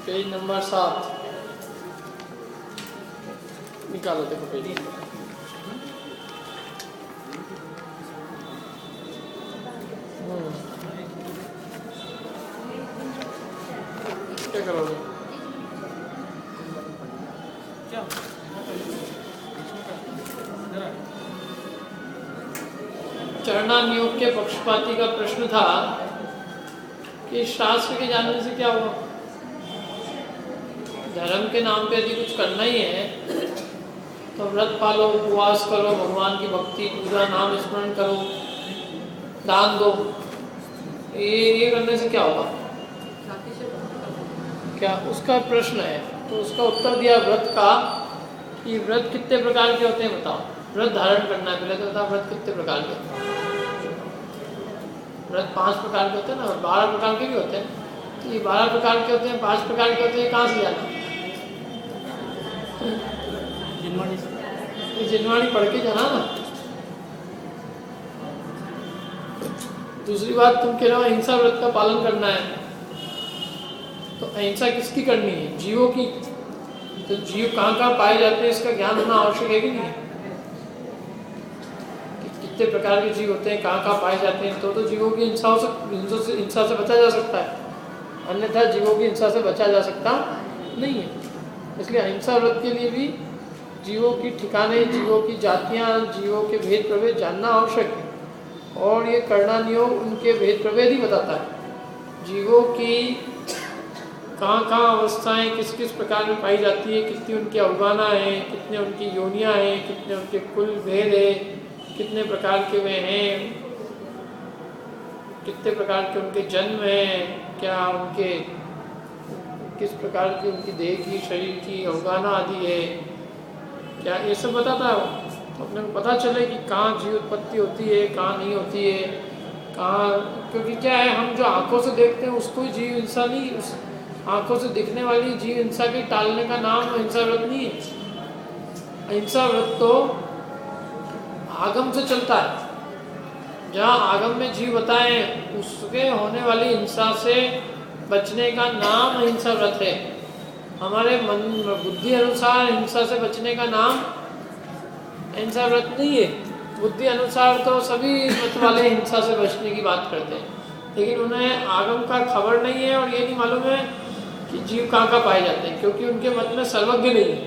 Page number 7 निकालो, देखो page. क्या करोगे? चरणानियोग के पक्षपाती का प्रश्न था कि शास्त्र के जानने से क्या हुआ? धर्म के नाम पे यदि कुछ करना ही है तो व्रत पालो, उपवास करो, भगवान की भक्ति, पूजा, नाम स्मरण करो, दान दो। ये करने से क्या होगा? क्या उसका प्रश्न है, तो उसका उत्तर दिया व्रत का कि व्रत कितने प्रकार के होते हैं बताओ। व्रत धारण करना है, पहले तो बताओ व्रत कितने प्रकार के होते हैं। व्रत 5 प्रकार के होते हैं ना, और 12 प्रकार के भी होते हैं। तो ये 12 प्रकार के होते हैं, 5 प्रकार के होते हैं, कहाँ से जाना? जिनवाणी पढ़ के जाना ना। दूसरी बात, तुम कह रहे हो अहिंसा व्रत का पालन करना है, तो अहिंसा किसकी करनी है? जीवों की। तो जीव कहाँ कहाँ पाए जाते हैं इसका ज्ञान होना आवश्यक है कि नहीं? कितने प्रकार के जीव होते हैं, कहाँ कहाँ पाए जाते हैं, तो जीवों की हिंसा से बचा जा सकता है, अन्यथा जीवों की हिंसा से बचा जा सकता नहीं है। इसलिए अहिंसा व्रत के लिए भी जीवों की ठिकाने, जीवों की जातियाँ, जीवों के भेद प्रभेद जानना आवश्यक है। और ये करणानियोग उनके भेद प्रभेद ही बताता है। जीवों की कहाँ कहाँ अवस्थाएँ किस किस प्रकार में पाई जाती है, कितनी उनकी अवगाना है, कितने उनकी योनियाँ हैं, कितने उनके कुल भेद है, कितने प्रकार के वे हैं, कितने प्रकार के उनके जन्म हैं, क्या उनके किस प्रकार की उनकी देह की, शरीर की अवगाना आदि है, क्या ये सब बताता है। तो अपने को पता चले कि कहाँ जीव उत्पत्ति होती है, कहाँ नहीं होती है, कहाँ। क्योंकि क्या है, हम जो आँखों से देखते हैं उसको ही जीव हिंसा नहीं, उस आँखों से दिखने वाली जीव हिंसा के टालने का नाम अहिंसा व्रत नहीं है। अहिंसा व्रत तो आगम से चलता है। जहाँ आगम में जीव बताए उसके होने वाली हिंसा से बचने का नाम अहिंसा व्रत है। हमारे मन बुद्धि अनुसार हिंसा से बचने का नाम अहिंसा व्रत नहीं है। बुद्धि अनुसार तो सभी मत वाले हिंसा से बचने की बात करते हैं, लेकिन उन्हें आगम का खबर नहीं है और ये नहीं मालूम है कि जीव कहाँ कहाँ पाए जाते हैं, क्योंकि उनके मत में सर्वज्ञ नहीं है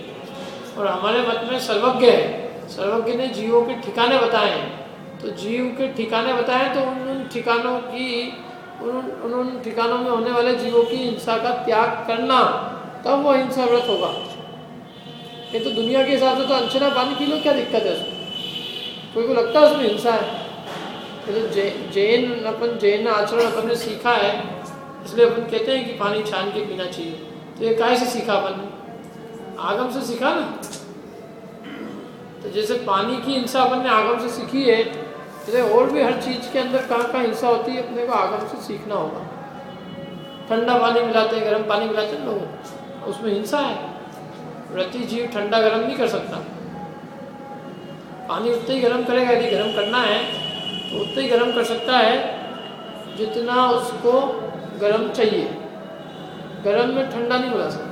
और हमारे मत में सर्वज्ञ है। सर्वज्ञ ने जीवों के ठिकाने बताए हैं, तो जीव के ठिकाने बताए तो उन ठिकानों की उन ठिकानों में होने वाले जीवों की हिंसा का त्याग करना, तब वो अहिंसा व्रत होगा। ये तो दुनिया के हिसाब से तो अंशना पानी पी लो, क्या दिक्कत है उसमें? कोई को लगता है उसमें हिंसा है? तो जैन आचरण अपन ने सीखा है, इसलिए अपन कहते हैं कि पानी छान के पीना चाहिए। तो ये काहे से सीखा अपन? आगम से सीखा ना। तो जैसे पानी की हिंसा अपन ने आगम से सीखी है, जैसे और भी हर चीज़ के अंदर कहाँ कहाँ हिंसा होती है अपने को आगम से सीखना होगा। ठंडा पानी मिलाते हैं, गर्म पानी मिलाते हैं लोग, उसमें हिंसा है। व्रती जीव ठंडा गर्म नहीं कर सकता। पानी उतना ही गर्म करेगा, यदि गर्म करना है तो उतना ही गर्म कर सकता है जितना उसको गर्म चाहिए। गर्म में ठंडा नहीं मिला सकता।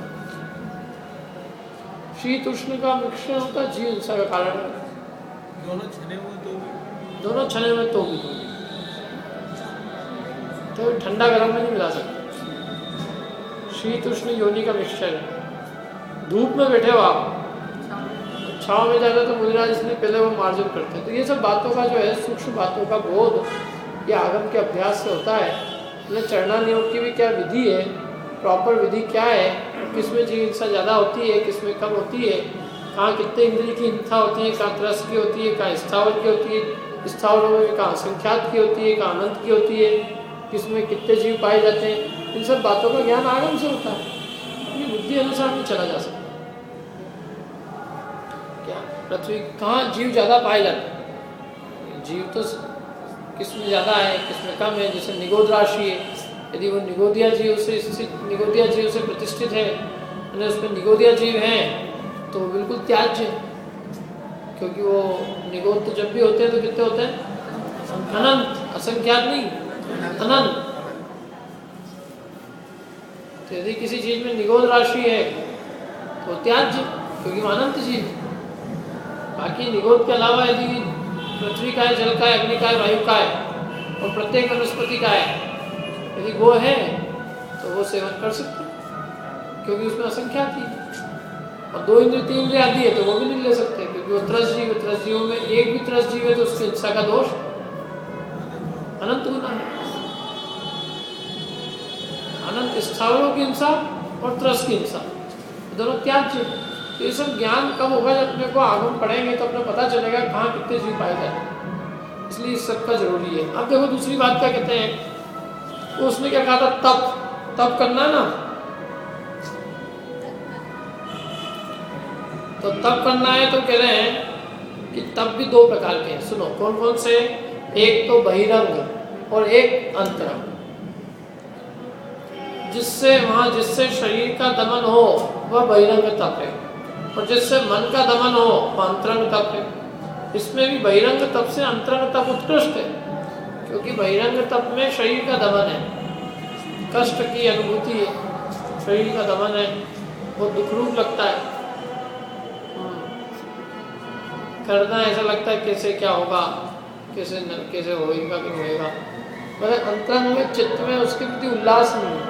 शीत उष्ण का मिश्रण होता जीव हिंसा का कारण है। दोनों छने में तो भी तो ठंडा गर्म में नहीं मिला सकता। शीत उष्ण योनि का मिश्रण है। धूप में बैठे हो आप, छाँव में जाते तो मुनिराज इसलिए पहले वो मार्जन करते हैं। तो ये सब बातों का जो है, सूक्ष्म बातों का बोध ये आगम के अभ्यास से होता है। मतलब चरणानियोग की भी क्या विधि है, प्रॉपर विधि क्या है, किसमें जीव हिंसा ज़्यादा होती है, किसमें कम होती है, कहाँ कितने इंद्रिय की हिंसा होती है, कहाँ त्रस की होती है, कहाँ स्थावर की होती है, स्थावरों में कहाँ संख्यात की होती है, कहाँ अनंत की होती है, किसमें कितने जीव पाए जाते हैं, इन सब बातों का ज्ञान आगम से होता है। ये बुद्धि अनुसार नहीं चला जा सकता। क्या पृथ्वी कहाँ जीव ज़्यादा पाए जाते हैं? जीव तो किसमें ज़्यादा है, किसमें कम है। जैसे निगोद राशि है, यदि वो निगोदिया जीव से स्थित, निगोदिया जीव से प्रतिष्ठित है, यानी उसमें निगोदिया जीव हैं, तो बिल्कुल त्याज्य है। क्योंकि वो निगोद तो जब भी होते हैं तो कितने होते हैं? अनंत, असंख्यात नहीं, अनंत। तो यदि किसी चीज़ में निगोद राशि है तो त्याज्य, क्योंकि वो अनंत चीज। बाकी निगोद के अलावा यदि पृथ्वी का है, जल का है, अग्नि का है, वायु का है और प्रत्येक वनस्पति का है, यदि वो है तो वो सेवन कर सकते हैं, क्योंकि उसमें असंख्या थी। और 2 इंद्रिय 3 इंद्रिय आदि है तो वो भी नहीं ले सकते, क्योंकि वो त्रस जीव, त्रस जीवों में एक भी त्रस जीव है तो उसकी हिंसा का दोष अनंत गुना है। अनंत स्थावरों की हिंसा और त्रस की हिंसा दोनों त्याज्य। तो ये सब ज्ञान कब होगा जब अपने को आगम पढ़ेंगे तो अपने पता चलेगा कहाँ कितने जीव पाए जाते हैं। इसलिए इस सब का जरूरी है। अब देखो दूसरी बात क्या कहते हैं, तो उसने क्या कहा था, तप करना ना, तो तप करना है तो कह रहे हैं कि तप भी 2 प्रकार के हैं। सुनो कौन कौन से, एक तो बहिरंग और एक अंतरंग। जिससे शरीर का दमन हो वह बहिरंग तप है, और जिससे मन का दमन हो वह अंतरंग तप है। इसमें भी बहिरंग तप से अंतरंग तप उत्कृष्ट है, क्योंकि बहिरंग तप में शरीर का दमन है, कष्ट की अनुभूति है, शरीर का दमन है, वो दुखरूप लगता है, करना ऐसा लगता है कैसे क्या होगा, कैसे होएगा कि नहीं होएगा। मतलब अंतरंग में चित्त में उसके प्रति उल्लास नहीं है,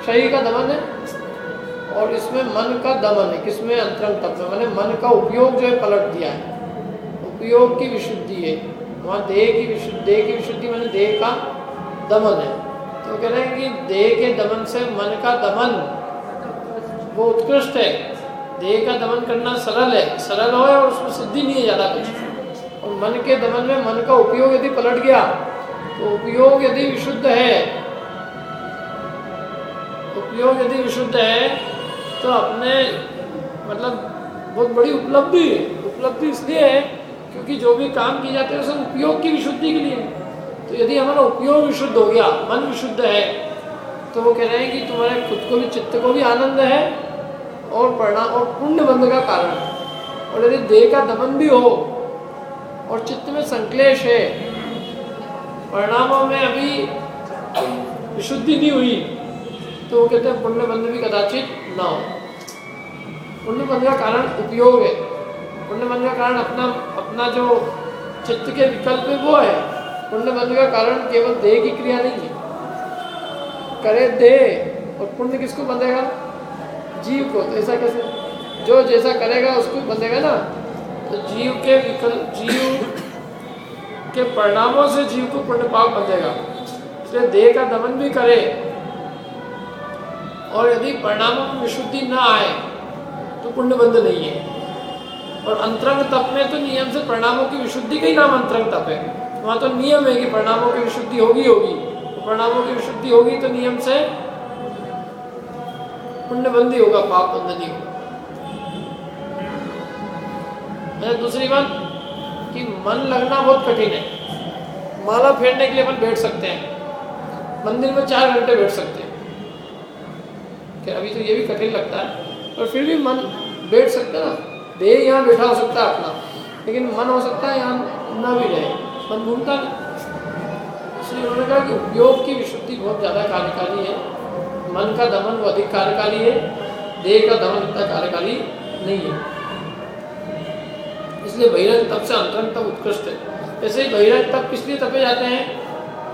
शरीर का दमन है, और इसमें मन का दमन है। किसमें, अंतरंग तप में। मैंने मन का उपयोग जो है पलट दिया है, उपयोग की विशुद्धि है वहाँ। देह की विशुद्धि मैंने देह का दमन है। तो कह रहे हैं कि देह के दमन से मन का दमन वो उत्कृष्ट है। देह का दमन करना सरल हो और उसमें सिद्धि नहीं है ज़्यादा कुछ। और मन के दमन में मन का उपयोग यदि पलट गया तो उपयोग यदि विशुद्ध है तो अपने मतलब बहुत बड़ी उपलब्धि इसलिए है क्योंकि जो भी काम किए जाते हैं सब उपयोग की विशुद्धि के लिए। तो यदि हमारा उपयोग विशुद्ध हो गया, मन विशुद्ध है, तो वो कह रहे हैं कि तुम्हारे खुद को भी, चित्त को भी आनंद है और और पुण्य बंध का कारण। और यदि देह का दमन भी हो और चित्त में संक्लेश है, परिणामों में अभी विशुद्धि नहीं हुई, तो वो कहते हैं पुण्य बंध भी कदाचित ना हो। पुण्य बंध का कारण उपयोग है। पुण्य बंध का कारण अपना जो चित्त के विकल्प है वो है। पुण्य बंध का कारण केवल देह की क्रिया नहीं है, करे देह और पुण्य किसको बंधेगा, जीव को। तो ऐसा कैसे, जो जैसा करेगा उसको बंधेगा ना। तो जीव के परिणामों से जीव को पुण्य पाप बंधेगा। इसलिए देह का दमन भी करे और यदि परिणामों में विशुद्धि ना आए तो पुण्य बंध नहीं है। और अंतरंग तप में तो नियम से परिणामों की विशुद्धि का ही नाम अंतरंग तप है। वहाँ तो नियम है कि परिणामों की विशुद्धि होगी, तो परिणामों की विशुद्धि होगी तो नियम से पुण्य बंधी होगा, पाप बंध नहीं होगा। दूसरी बात कि मन लगना बहुत कठिन है। माला फेरने के लिए अपन बैठ सकते हैं, मंदिर में 4 घंटे बैठ सकते हैं, क्या अभी तो ये भी कठिन लगता है, पर फिर भी मन बैठ सकता है ना। देह यहाँ बैठा हो सकता है अपना, लेकिन मन हो सकता है यहाँ ना भी रहे, मन घूमता नहीं। इसलिए उन्होंने कहा कि उपयोग की विशुद्धि बहुत ज़्यादा कार्यकारी है, मन का दमन वो अधिक कार्यकारी है, देह का दमन इतना कार्यकारी नहीं है। इसलिए बहिरंग तप से अंतरंग तप उत्कृष्ट है। जैसे ही बहिरंग तप किस लिए तपे जाते हैं,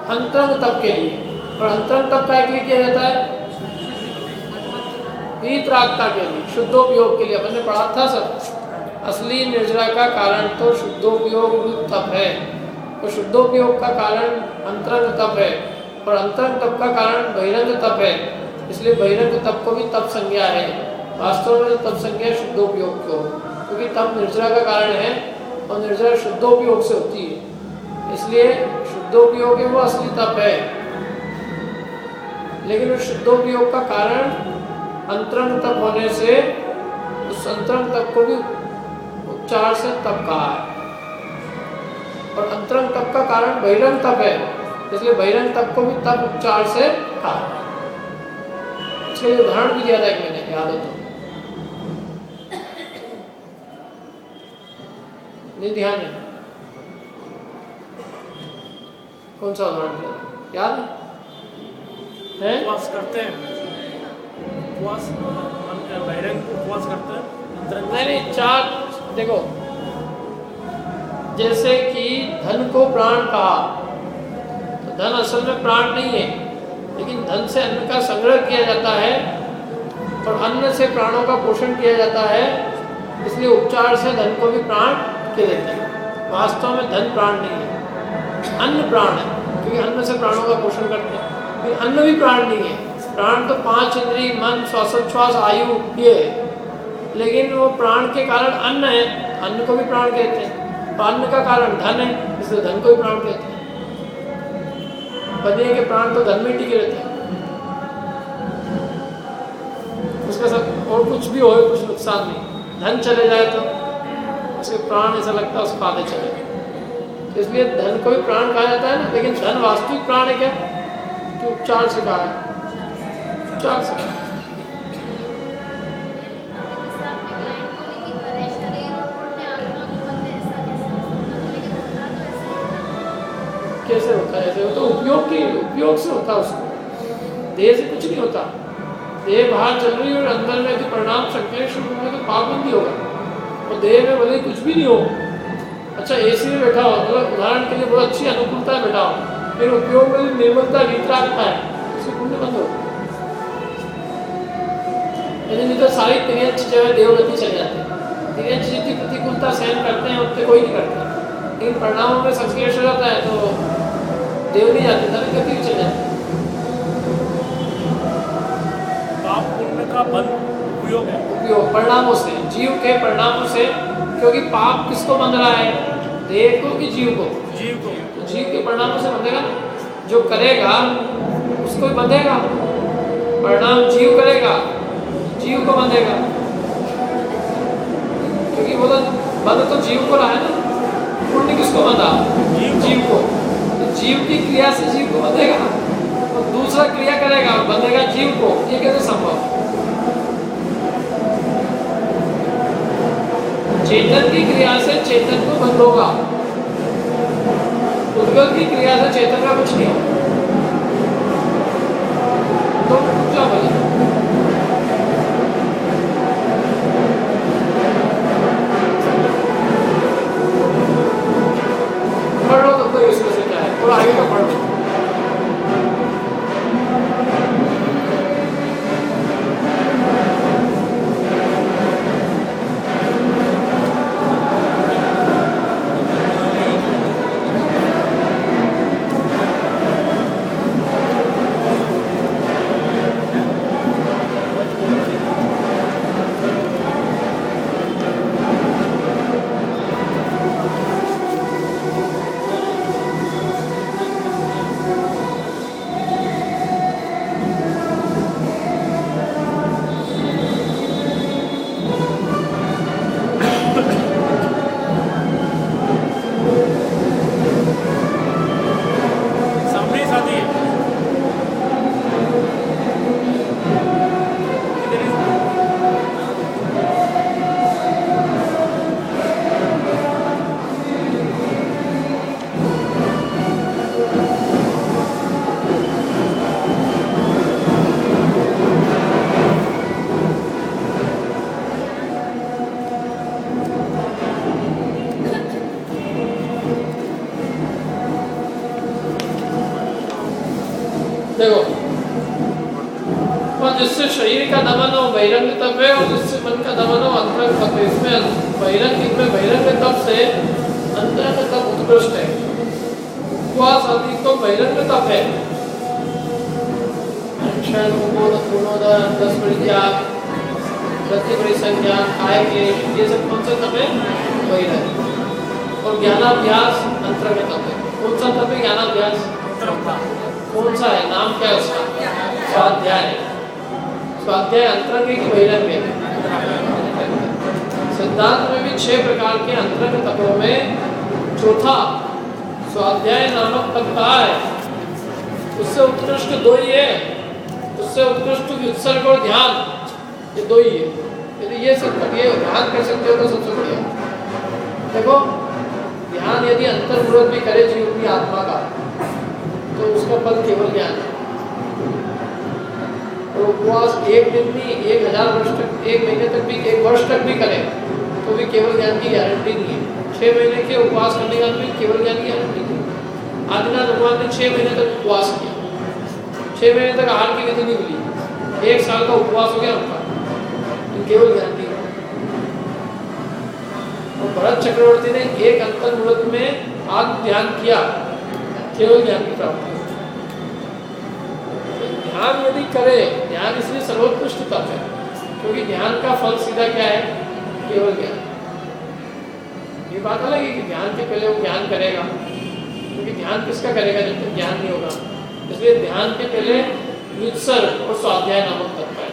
अंतरंग तप के लिए। और अंतरंग तप का लिए किया जाता है, वीतरागता के लिए, शुद्धोपयोग के लिए। अपन ने पढ़ा था सब, असली निर्जरा का कारण तो शुद्धोपयोग तप है, और शुद्धोपयोग का कारण अंतरंग तप है, और अंतरंग तप का कारण बहिरंग तप है। इसलिए बहिरंग तप को भी तप संज्ञा है। वास्तव में तप संज्ञा शुद्धोपयोग को, क्योंकि तप निर्जरा का कारण है और निर्जरा शुद्धोपयोग से होती है। इसलिए शुद्धोपयोग है वो असली तप है, लेकिन उस शुद्धोपयोग का कारण अंतरंग तप होने से उस अंतरंग तप को भी उपचार से तप कहा है। और अंतरंग तप का कारण बहिरंग तप है, इसलिए बहिरंग तप को भी तप उपचार से कहा है। इसलिए उदाहरण भी दिया था एक, मैंने याद हो तो नहीं, ध्यान है, कौन सा उदाहरण दिया याद है? उपवास करते हैं, उपवास बहिरंग उपवास करते हैं अंतरंग नहीं, चार देखो, जैसे कि धन को प्राण कहा, तो धन असल में प्राण नहीं है, लेकिन धन से अन्न का संग्रह किया जाता है और अन्न से प्राणों का पोषण किया जाता है, इसलिए उपचार से धन को भी प्राण कह देते हैं। वास्तव में धन प्राण नहीं है, अन्न प्राण है, क्योंकि अन्न से प्राणों का पोषण करते हैं। लेकिन अन्न भी प्राण नहीं है। प्राण तो 5 इंद्रिय, मन, श्वासोच्छ्वास, आयु ये है, लेकिन वो प्राण के कारण अन्न है, अन्न को भी प्राण कहते हैं। तो अन्न का कारण धन है, इसलिए धन को भी प्राण कहते हैं। बनिए के प्राण तो धन में टिके रहते हैं, उसका सब और कुछ भी हो कुछ नुकसान नहीं। धन चले जाए तो उसके प्राण ऐसा लगता है उसको आधे चले गए, तो इसलिए धन को भी प्राण कहा जाता है ना। लेकिन धन वास्तविक प्राण है क्या, कि उपचार से कहा है, उपचार से कैसे होता है? ऐसे तो उपयोग से होता है, उसको देह से कुछ नहीं होता। देह बाहर चल रही है और अंदर में यदि परिणाम संक्लेश होगा तो पाप बंदी होगा, और देह में भले कुछ भी नहीं हो। अच्छा, एसी में बैठा हो, मतलब उदाहरण के लिए बहुत अच्छी अनुकूलता है बैठा हो, फिर उपयोग में निर्मलता वितरागता है, उससे पुण्य बंद हो। यदि नहीं तो सारी त्रियंच चीजें देवगति चले जाते हैं। त्रियंच जितनी प्रतिकूलता सहन करते हैं उतने कोई नहीं करते, लेकिन परिणामों में संक्लेश हो जाता है तो देव नहीं जाते, तभी गति भी चले जाते। पाप पुण्य का बल उपयोग है, उपयोग परिणामों से, जीव के परिणामों से, क्योंकि पाप किसको बंध रहा है, देह को कि जीव को? जीव को। तो जीव के परिणामों से बंधेगा ना, जो करेगा उसको भी बंधेगा। परिणाम जीव करेगा, जीव को बंधेगा, क्योंकि वो तो बंध तो जीव को रहा है ना। पुण्य किसको बंधा? जीव को। तो जीव की क्रिया से जीव को बंधेगा, और दूसरा क्रिया करेगा बंधेगा जीव को, ये कैसे संभव? चेतन की क्रिया से चेतन को बंध होगा, उद्गत की क्रिया से चेतन का कुछ नहीं होगा। तो क्या बोले? पढ़ लो तब तो इसमें से क्या है, और आगे का पढ़ लो। देखो, और जिससे शरीर का दमन हो बहिरंग तप है, और जिससे मन का दमन हो अंतरंग तप है। इसमें बहिरंग तप से अंतरंग तप उत्कृष्ट है। उपवास आदि तो बहिरंग तप है। क्षण उपोद पूर्णोदय 10 परित्याग, गति परिसंख्या, काय क्लेश, ये सब कौन सा तप है? बहिरंग। और ज्ञानाभ्यास अंतरंग तप है। कौन सा तप है? ज्ञानाभ्यास। कौन सा है? नाम क्या है उसका? स्वाध्याय। स्वाध्याय अंतरंग है कि बहिरंग है? सिद्धांत में भी 6 प्रकार के अंतरंग तपों में चौथा स्वाध्याय नामक तप कहा है। उससे उत्कृष्ट 2 ही है। उससे उत्कृष्ट विसर्ग और ध्यान, ये 2 ही है। यदि ये सब करिए, ध्यान कर सकते हो तो सबसे बढ़िया। देखो, ध्यान यदि अंतर्मुहूर्त भी करे जीव की आत्मा का, तो उसका फल केवल ज्ञान है। और उपवास एक दिन नहीं, 1000 वर्ष तक, 1 महीने तक भी, 1 वर्ष तक भी करे तो भी केवल ज्ञान की गारंटी नहीं है। 6 महीने के उपवास करने का भी केवल ज्ञान की गारंटी नहीं है। आदिनाथ भगवान ने 6 महीने तक उपवास किया, 6 महीने तक आहार की विधि नहीं मिली, 1 साल का उपवास हो गया उनका, तो केवल ज्ञान की। और भरत चक्रवर्ती ने 1 अंतर मुहूर्त में आत्म ध्यान किया, केवल ज्ञान की प्राप्ति। ध्यान यदि करे, ध्यान इसलिए सर्वोत्कृष्ट तप है क्योंकि ध्यान का फल सीधा क्या है, केवल ज्ञान। ये बात अलग है कि ध्यान के पहले वो ज्ञान करेगा, क्योंकि ध्यान किसका करेगा जब तक ज्ञान नहीं होगा। इसलिए ध्यान के पहले नित्सर्ग और स्वाध्याय नामक तत्व है,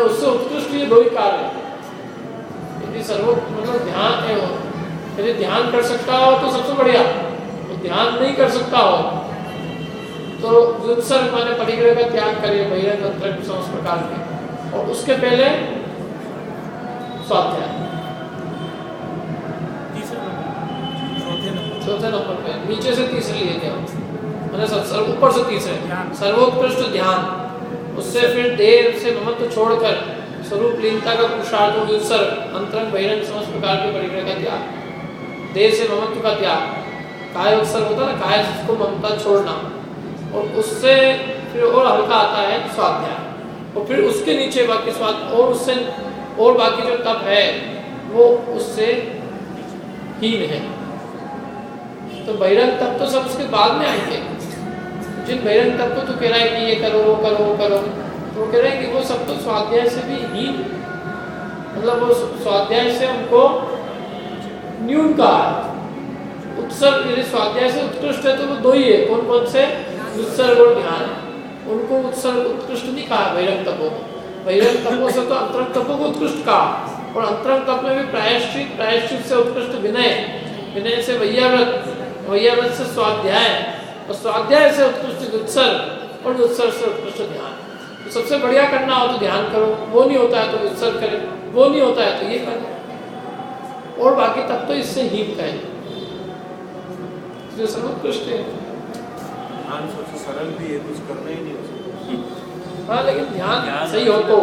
उससे उत्कृष्ट ये 2 ही कार्य है। यदि मतलब ध्यान है, यदि ध्यान कर सकता हो तो सबसे बढ़िया, तो ध्यान नहीं कर सकता हो तो व्युत्सर्ग माने परिग्रह का त्याग करिए, बहिरंग अंतरंग समस्त प्रकार के, और उसके पहले स्वाध्याय। चौथे नंबर पे नीचे से तीसरे लिए थे, मैंने ऊपर से तीसरे सर्वोत्कृष्ट ध्यान, उससे फिर देर से ममत्व छोड़कर स्वरूप लीनता का पुरुषार्थ, व्युत्सर्ग, अंतरंग बहिरंग समस्त प्रकार के परिग्रह का त्याग, देर से ममत्व का त्याग, काय उत्सर्ग होता है ना, काय को ममता छोड़ना, और उससे फिर और हल्का आता है स्वाध्याय, और फिर उसके नीचे बाकी स्वाध्याय, और उससे और बाकी जो तप है वो उससे हीन है। तो बहिरंग तप तो सब उसके बाद में आएंगे। जिन बहिरंग तप को तो कह रहा है कि ये करो वो करो वो करो, तो वो कह रहे हैं कि वो सब तो स्वाध्याय से भी हीन, मतलब वो स्वाध्याय से उनको न्यून कहा है। उत्सर्ग यदि स्वाध्याय से उत्कृष्ट है तो वो 2 ही है, कौन कौन से, उत्सर्ग और ध्यान। उनको उत्सर्ग उत्कृष्ट नहीं कहा बहिरंग तपों को, बहिरंग तपों से तो अंतरंग तपों को उत्कृष्ट कहा, और अंतरंग तप में भी प्रायश्चित, प्रायश्चित से उत्कृष्ट विनय, विनय से वैयाव्रत, वैयाव्रत से स्वाध्याय, और स्वाध्याय से उत्कृष्ट उत्सर्ग, और उत्सर्ग से उत्कृष्ट ध्यान। तो सबसे बढ़िया करना हो तो ध्यान करो, वो नहीं होता है तो उत्सर्ग करे, वो नहीं होता है तो ये करो, और बाकी तब तो इससे हीन कहे, जो सर्वोत्कृष्ट है। सरल भी है, कुछ करना ही नहीं हो सकता। हाँ, लेकिन ध्यान सही हो तो,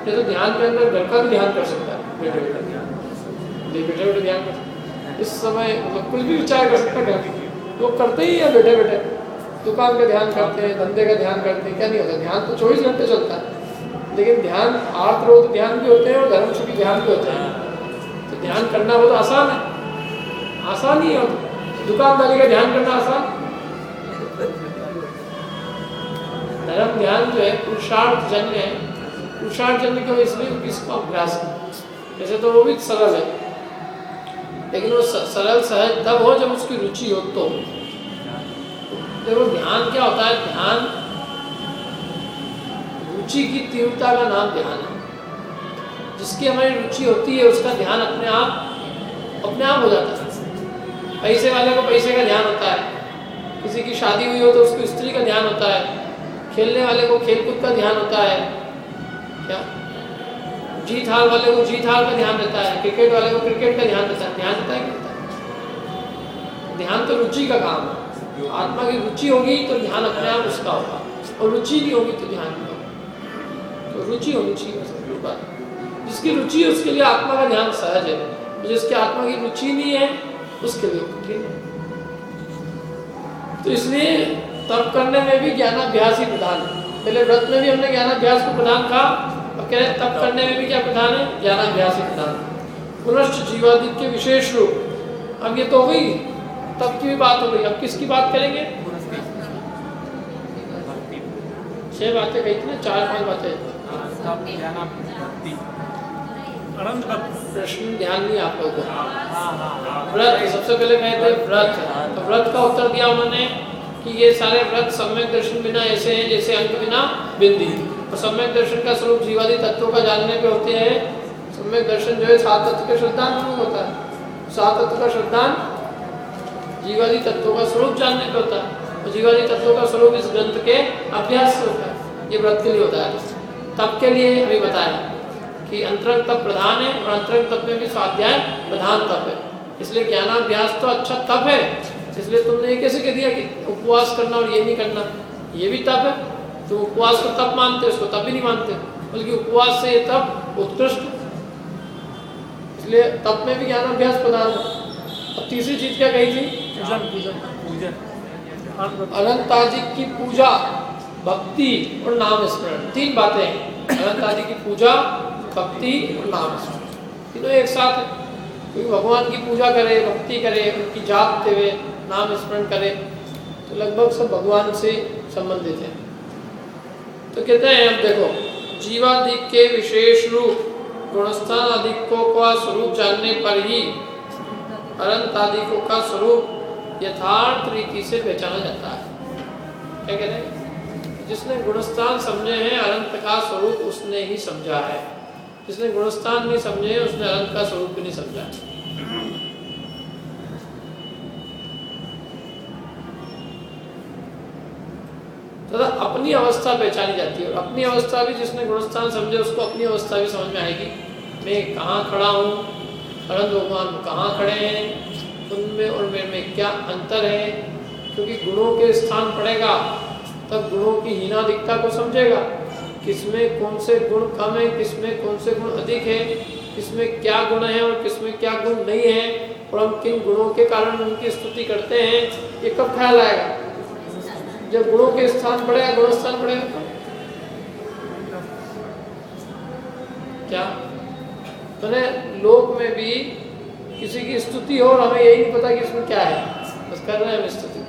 जैसे ध्यान के अंदर घर का भी ध्यान कर सकता है, बैठे बैठे ध्यान कर सकता है। इस समय मतलब कुछ भी विचार कर सकता है, घर लोग करते ही है, बैठे बैठे दुकान का ध्यान करते हैं, धंधे का ध्यान करते हैं, क्या नहीं होता, ध्यान तो 24 घंटे चलता है। लेकिन ध्यान आर्तरोध ध्यान भी होते हैं और धर्मशुद्धि ध्यान भी होते हैं। तो ध्यान करना वो तो आसान है, आसान ही है। दुकानदारी का ध्यान करना आसान, धर्म ध्यान जो है पुरुषार्थ जन्य है। पुरुषार्थ जन्य क्यों, इसलिए इसका अभ्यास है। जैसे तो वो भी सरल है, लेकिन वो सरल सहज तब हो जब उसकी रुचि हो। तो देखो ध्यान क्या होता है, ध्यान रुचि की तीव्रता का नाम ध्यान है। जिसकी हमारी रुचि होती है उसका ध्यान अपने आप हो जाता है। पैसे वाले को पैसे का ध्यान होता है, किसी की शादी हुई हो तो उसकी स्त्री का ध्यान होता है, खेलने वाले को खेलकूद का ध्यान होता है, क्या जीत हार वाले को जीत हार का ध्यान रहता है, क्रिकेट वाले को क्रिकेट का ध्यान रहता है। ध्यान रहता है क्या? ध्यान तो रुचि का काम है। आत्मा की रुचि होगी तो ध्यान अपने आप उसका होगा, और रुचि नहीं होगी तो ध्यान नहीं होगा। तो रुचि होनी चाहिए बात। जिसकी रुचि है उसके लिए आत्मा का ध्यान सहज है, जिसके आत्मा की रुचि नहीं है उसके लिए कठिन है। तो इसलिए तप करने में भी ज्ञानाभ्यास ही प्रधान है। पहले व्रत में भी हमने ज्ञानाभ्यास को प्रधान कहा, और कह रहे तप करने में भी क्या प्रधान है, ज्ञानाभ्यास ही प्रधान है। पुनश्च जीवादित्य विशेष रूप। अब ये तो हो गई, तप की भी बात हो गई। अब किसकी बात करेंगे? 6 बातें कही थी ना, 4-5 बातें। प्रश्न ध्यान नहीं आप लोगों को। व्रत सबसे पहले कहे थे व्रत, तो व्रत का उत्तर दिया उन्होंने कि ये सारे व्रत सम्यक दर्शन बिना ऐसे हैं जैसे अंक बिना बिंदी। और सम्यक दर्शन का स्वरूप जीवादि तत्वों का जानने पे होते हैं। सम्यक दर्शन जो है 7 तत्व के श्रद्धान होता है। 7 तत्व का श्रद्धान जीवादि तत्वों का स्वरूप जानने पे होता है, और जीवादि तत्वों का स्वरूप इस ग्रंथ के अभ्यास से होता है। ये व्रत के लिए होता है। तप के लिए अभी बताया कि अंतरंग तप प्रधान है, और अंतरंग तप में भी स्वाध्याय प्रधान तप है। इसलिए ज्ञानाभ्यास तो अच्छा तप है। इसलिए तुमने ये कैसे कह दिया कि उपवास करना और ये नहीं करना, ये भी तप है। तो उपवास को तप मानते, उसको तप भी नहीं मानते, बल्कि उपवास से तप उत्कृष्ट, इसलिए तप में भी ज्ञानाभ्यास प्रधान है। अब तीसरी चीज क्या कही थी? पूजन पूजन पूजन अनंत आदि की पूजा, भक्ति और नाम स्मरण, तीन बातें हैं। अनंत आदि की पूजा, भक्ति और नाम स्मरण, तीनों एक साथ है। क्योंकि भगवान की पूजा करे, भक्ति करे, उनकी जापते हुए नाम स्मरण करे, तो लगभग सब भगवान से संबंधित है। तो कहते हैं अब देखो, जीवादिक के विशेष रूप गुणस्थान आदिकों का स्वरूप जानने पर ही अनंत आदिकों का स्वरूप यथार्थ रीति से पहचाना जाता है। क्या कहते हैं? जिसने गुणस्थान समझे हैं अनंत का स्वरूप उसने ही समझा है, जिसने गुणस्थान नहीं समझे उसने अनंत का स्वरूप भी नहीं समझा है। तथा अपनी अवस्था पहचानी जाती है, और अपनी अवस्था भी जिसने गुणस्थान समझे उसको अपनी अवस्था भी समझ में आएगी। मैं कहाँ खड़ा हूँ, अनंत भगवान कहाँ खड़े हैं, उनमें और मेरे में क्या अंतर है। क्योंकि गुणों के स्थान पड़ेगा तब गुणों की हीनादिकता को समझेगा, किसमें कौन से गुण कम है, किसमें कौन से गुण अधिक है, किसमें क्या गुण है और किसमें क्या गुण नहीं है, और हम किन गुणों के कारण उनकी स्तुति करते हैं, ये कब ख्याल आएगा? जब गुणों के स्थान पड़ेगा, गुण स्थान पड़ेगा। क्या मैंने लोक में भी किसी की स्तुति हो और हमें यही नहीं पता कि इसमें क्या है, बस कर रहे हैं हम स्तुति,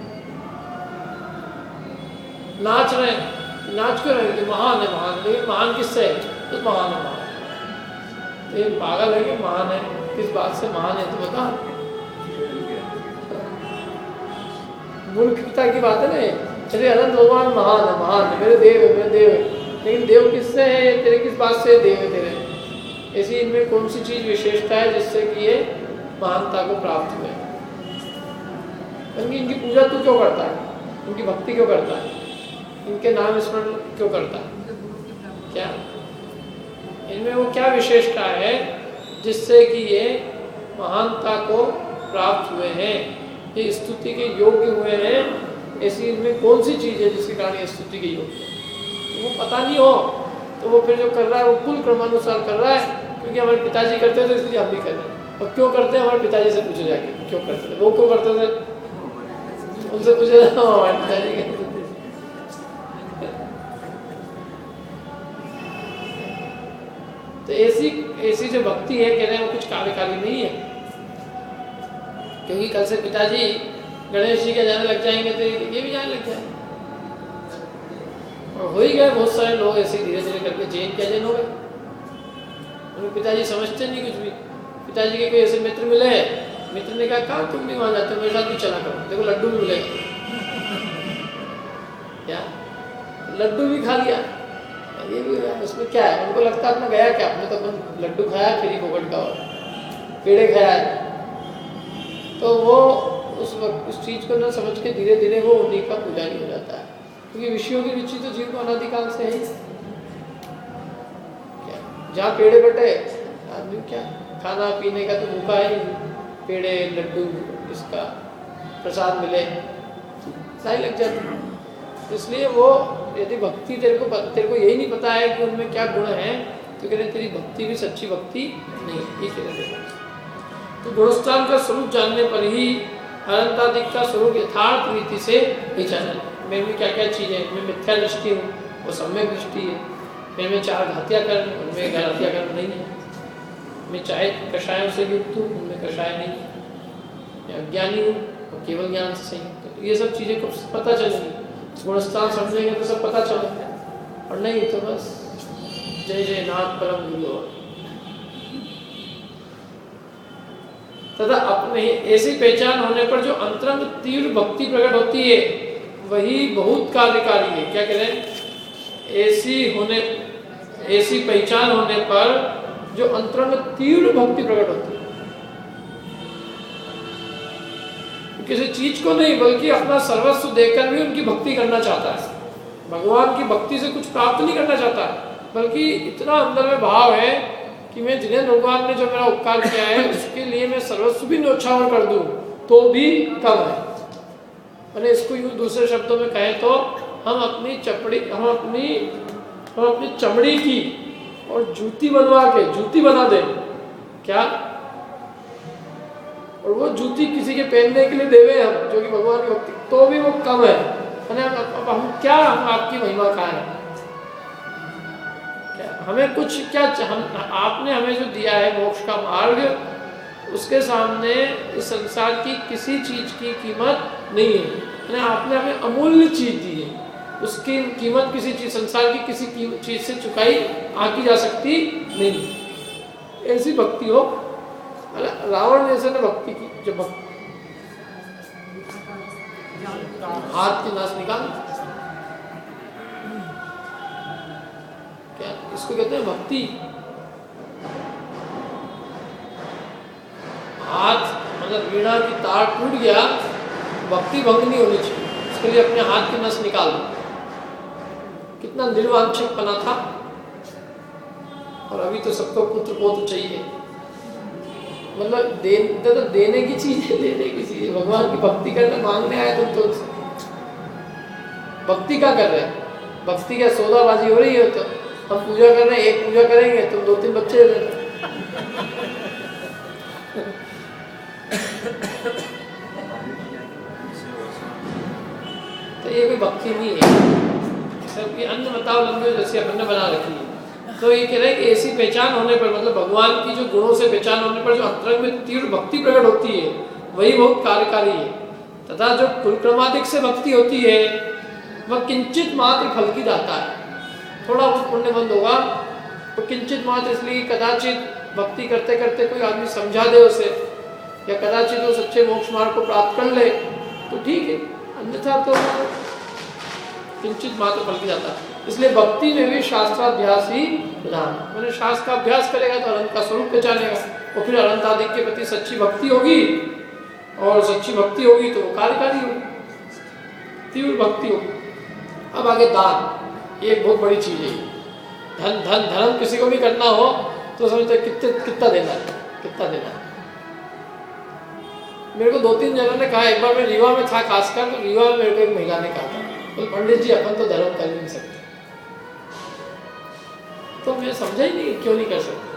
नाच रहे हैं, नाच क्यों रहे? महान है, महान है, लेकिन महान किससे है? तो महान है, महान। ये पागल है कि महान है, किस बात से महान है तो बता। मूर्खता की बात है ना। चलिए अनंत भगवान महान है, महान है, मेरे देव है, मेरे देव है, लेकिन देव किससे है? तेरे किस बात से देव है तेरे? ऐसी इनमें कौन सी चीज विशेषता है जिससे कि ये महानता को प्राप्त हुए? इनकी पूजा तू क्यों करता है? इनकी भक्ति क्यों करता है? इनके नाम स्मरण क्यों करता है? क्या इनमें वो क्या विशेषता है जिससे कि ये महानता को प्राप्त हुए हैं, ये स्तुति के योग्य हुए हैं? ऐसी इनमें कौन सी चीज़ है जिसके कारण ये स्तुति के योग्य? तो वो पता नहीं हो तो वो फिर जो कर रहा है वो कुल क्रमानुसार कर रहा है, क्योंकि हमारे पिताजी करते थे इसलिए हम भी कर रहे हैं। और क्यों करते हैं? हमारे पिताजी से पूछो जाके क्यों करते थे, वो क्यों करते थे, उनसे पूछे हमारे पिताजी करते थे। तो ऐसी जो भक्ति है, कह रहे हैं वो कुछ कार्यकारी नहीं है, क्योंकि कल से पिताजी गणेश जी के जाने लग जाएंगे तो ये भी जाने लग जाएंगे। और हो ही गए बहुत सारे लोग ऐसे धीरे धीरे करके जैन क्या जैन हो गए। उनके पिताजी समझते नहीं कुछ भी। पिताजी के कोई ऐसे मित्र मिले, मित्र ने कहा कहाँ तुम भी वहाँ जाते हो, मेरे साथ भी चला करो, देखो लड्डू भी मिलेगा। क्या लड्डू भी खा लिया, ये भी उसमें क्या है? उनको लगता है अपना गया क्या, अपने तो अपन लड्डू खाया फ्री फोकट का और पेड़े खाया है। तो वो उस चीज़ को न समझ के धीरे धीरे वो उन्हीं का पुजारी हो जाता है, क्योंकि विषयों की रुचि तो जीव को अनादिकाल से है। क्या जहाँ पेड़े बटे आदमी क्या खाना पीने का तो भूखा है, पेड़े लड्डू इसका प्रसाद मिले सही लग जाता। इसलिए वो यदि भक्ति तेरे को यही नहीं पता है कि उनमें क्या गुण है, तो कह रहे तेरी भक्ति भी सच्ची भक्ति नहीं, ये कह रहे। तो गुणस्थान का स्वरूप जानने पर ही अनंतादिक का स्वरूप यथार्थ रीति से पहचाना। मेरे में क्या क्या चीज़ें हैं? मैं मिथ्या दृष्टि हूँ, वो सम्यक दृष्टि है। मेरे में 4 घातिया कर्म, उनमें घातिया कर्म नहीं है। मैं चाहे कषायों से युक्त हूँ, उनमें कषाय नहीं है। मैं अज्ञानी हूँ और केवल ज्ञान से सही। तो ये सब चीज़ें कब पता चलेंगी? गुणस्थान समझेंगे तो सब पता चलेंगे, और नहीं तो बस जय जय नाथ परम गुरु। तथा अपने ऐसी पहचान होने पर जो अंतरंग तीव्र भक्ति प्रकट होती है वही बहुत कार्यकारी है। क्या कह रहे हैं? ऐसी पहचान होने पर जो अंतरंग तीव्र भक्ति प्रकट होती है, किसी चीज को नहीं बल्कि अपना सर्वस्व देकर भी उनकी भक्ति करना चाहता है। भगवान की भक्ति से कुछ प्राप्त नहीं करना चाहता, बल्कि इतना अंदर में भाव है कि मैं जिन्हें भगवान ने जो मेरा उपकार किया है उसके लिए मैं सर्वस्व भी न्योछावर कर दूं तो भी कम है। मैंने इसको यूँ दूसरे शब्दों में कहें तो हम अपनी चमड़ी की और जूती बनवा के जूती बना दें क्या, और वो जूती किसी के पहनने के लिए देवे हम, जो कि भगवान की भक्ति, तो भी वो कम है। अब हम क्या, हम आपकी महिमा का है क्या, हमें कुछ क्या, हम आपने हमें जो दिया है मोक्ष का मार्ग, उसके सामने इस संसार की किसी चीज की कीमत नहीं है। आपने हमें अमूल्य चीज दी है, उसकी कीमत किसी चीज, संसार की किसी चीज से चुकाई आकी जा सकती नहीं। ऐसी भक्ति हो, रावण जैसे ने भक्ति की, जब हाथ की नाश निकाल, क्या इसको कहते हैं भक्ति। हाथ मतलब वीणा की तार टूट गया, भक्ति भंग नहीं होनी चाहिए, इसके लिए अपने हाथ की नस निकाल दो। कितना निर्वांछक बना था, और अभी तो सबको पुत्र पौत्र चाहिए। मतलब देने की चीज है, देने की चीज है। भगवान की भक्ति करने मांगने आए तुम तो भक्ति क्या कर रहे हैं, भक्ति क्या सौदाबाजी हो रही है। तो हम पूजा कर रहे हैं, एक पूजा करेंगे तुम 2-3 बच्चे दे रहे। तो ये कोई भक्ति नहीं है, सबकी अन्य मतावलंबी जैसे अपन ने बना रखी है। तो ये कह रहे हैं कि ऐसी पहचान होने पर, मतलब भगवान की जो गुणों से पहचान होने पर जो अंतरंग में तीव्र भक्ति प्रकट होती है, वही बहुत कार्यकारी है। तथा जो कुलक्रमादिक से भक्ति होती है, वह किंचित मात्र फल की दाता है। थोड़ा बहुत पुण्य बंद होगा तो किंचित मात्र, इसलिए कदाचित भक्ति करते करते कोई आदमी समझा दे उसे, या कदाचित वो सच्चे मोक्ष मार्ग को प्राप्त कर ले तो ठीक है, अन्यथा तो किंचित मात्र फल की दाता है। इसलिए भक्ति में भी शास्त्राभ्यास ही प्रधान। मैंने शास्त्र का अभ्यास करेगा तो अनंत का स्वरूप पहचानेगा, और फिर अनंत आदि के प्रति सच्ची भक्ति होगी, और सच्ची भक्ति होगी तो वो कार्यकारी होगी, तीव्र भक्ति होगी। अब आगे दान, ये एक बहुत बड़ी चीज है। धर्म किसी को भी करना हो तो समझते कितना देना है, कितना देना है। मेरे को 2-3 जनों ने कहा, एक बार मैं रीवा में था खासकर, तो रीवा में मेरे को एक महिला ने कहा था, तो पंडित जी अपन तो धर्म कर नहीं सकते। तो मैं समझा ही नहीं क्यों नहीं कर सकते।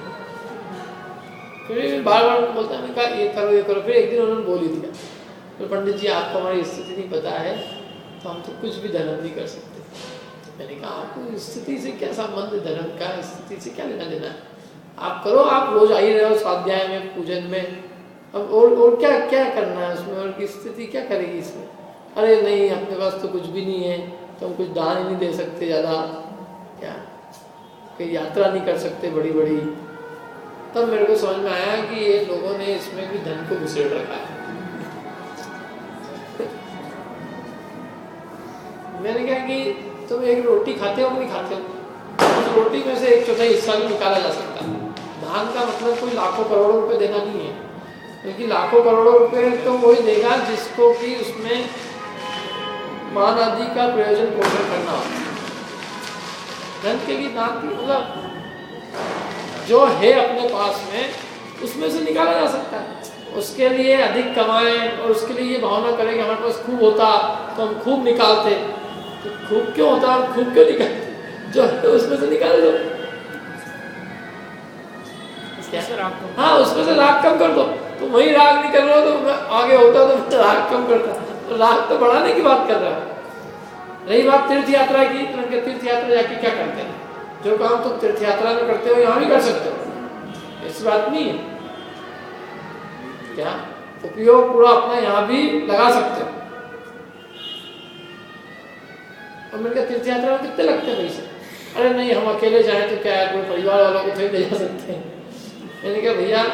फिर बार बार बोलता, मैंने कहा ये करो ये करो। फिर एक दिन उन्होंने बोल ही दिया, तो पंडित जी आपको हमारी स्थिति नहीं पता है, तो हम तो कुछ भी धर्म नहीं कर सकते। मैंने कहा आपको स्थिति से क्या संबंध है, धर्म का स्थिति से क्या लेना देना है, आप करो, आप रोज आ ही रहे हो स्वाध्याय में, पूजन में, अब और क्या क्या करना है उसमें, और की स्थिति क्या करेगी इसमें। अरे नहीं, अपने पास तो कुछ भी नहीं है, तो हम कुछ दान ही नहीं दे सकते ज़्यादा, क्या कोई यात्रा नहीं कर सकते बड़ी बड़ी। तब मेरे को समझ में आया कि ये लोगों ने इसमें भी धन को घुसेड़ रखा है। मैंने कहा कि तुम एक रोटी खाते हो कि नहीं खाते हो, उस रोटी में से 1/4 हिस्सा भी निकाला जा सकता है। दान का मतलब कोई लाखों करोड़ों रुपए देना नहीं है, क्योंकि लाखों करोड़ों रुपए तो वही देगा जिसको कि उसमें मान आदि का प्रयोजन पोषण करना होता है। धन के लिए दान की मतलब जो है अपने पास में उसमें से निकाला जा सकता है। उसके लिए अधिक कमाएं और उसके लिए ये भावना करें कि हमारे पास खूब होता तो हम खूब निकालते, तो खूब क्यों होता हम खूब क्यों निकालते, जो है उसमें से निकाल दो। हाँ, उसमें से राग कम कर दो। तो वही राग नहीं कर रहे हो तो आगे होता तो राग कम करता, तो राग तो बढ़ाने की बात कर रहा है। रही बात तीर्थ यात्रा की, तो उनके तीर्थ यात्रा जाके क्या करते हैं, जो काम तुम तीर्थ यात्रा में करते हो यहाँ भी कर सकते हो, ऐसी बात नहीं है। क्या उपयोग पूरा अपना यहाँ भी लगा सकते हो। और मैंने कहा तीर्थ यात्रा में कितने लगते हैं पैसे, अरे नहीं हम अकेले जाएं तो क्या है, कोई परिवार वालों को तो ले जा सकते हैं। मैंने कहा भैया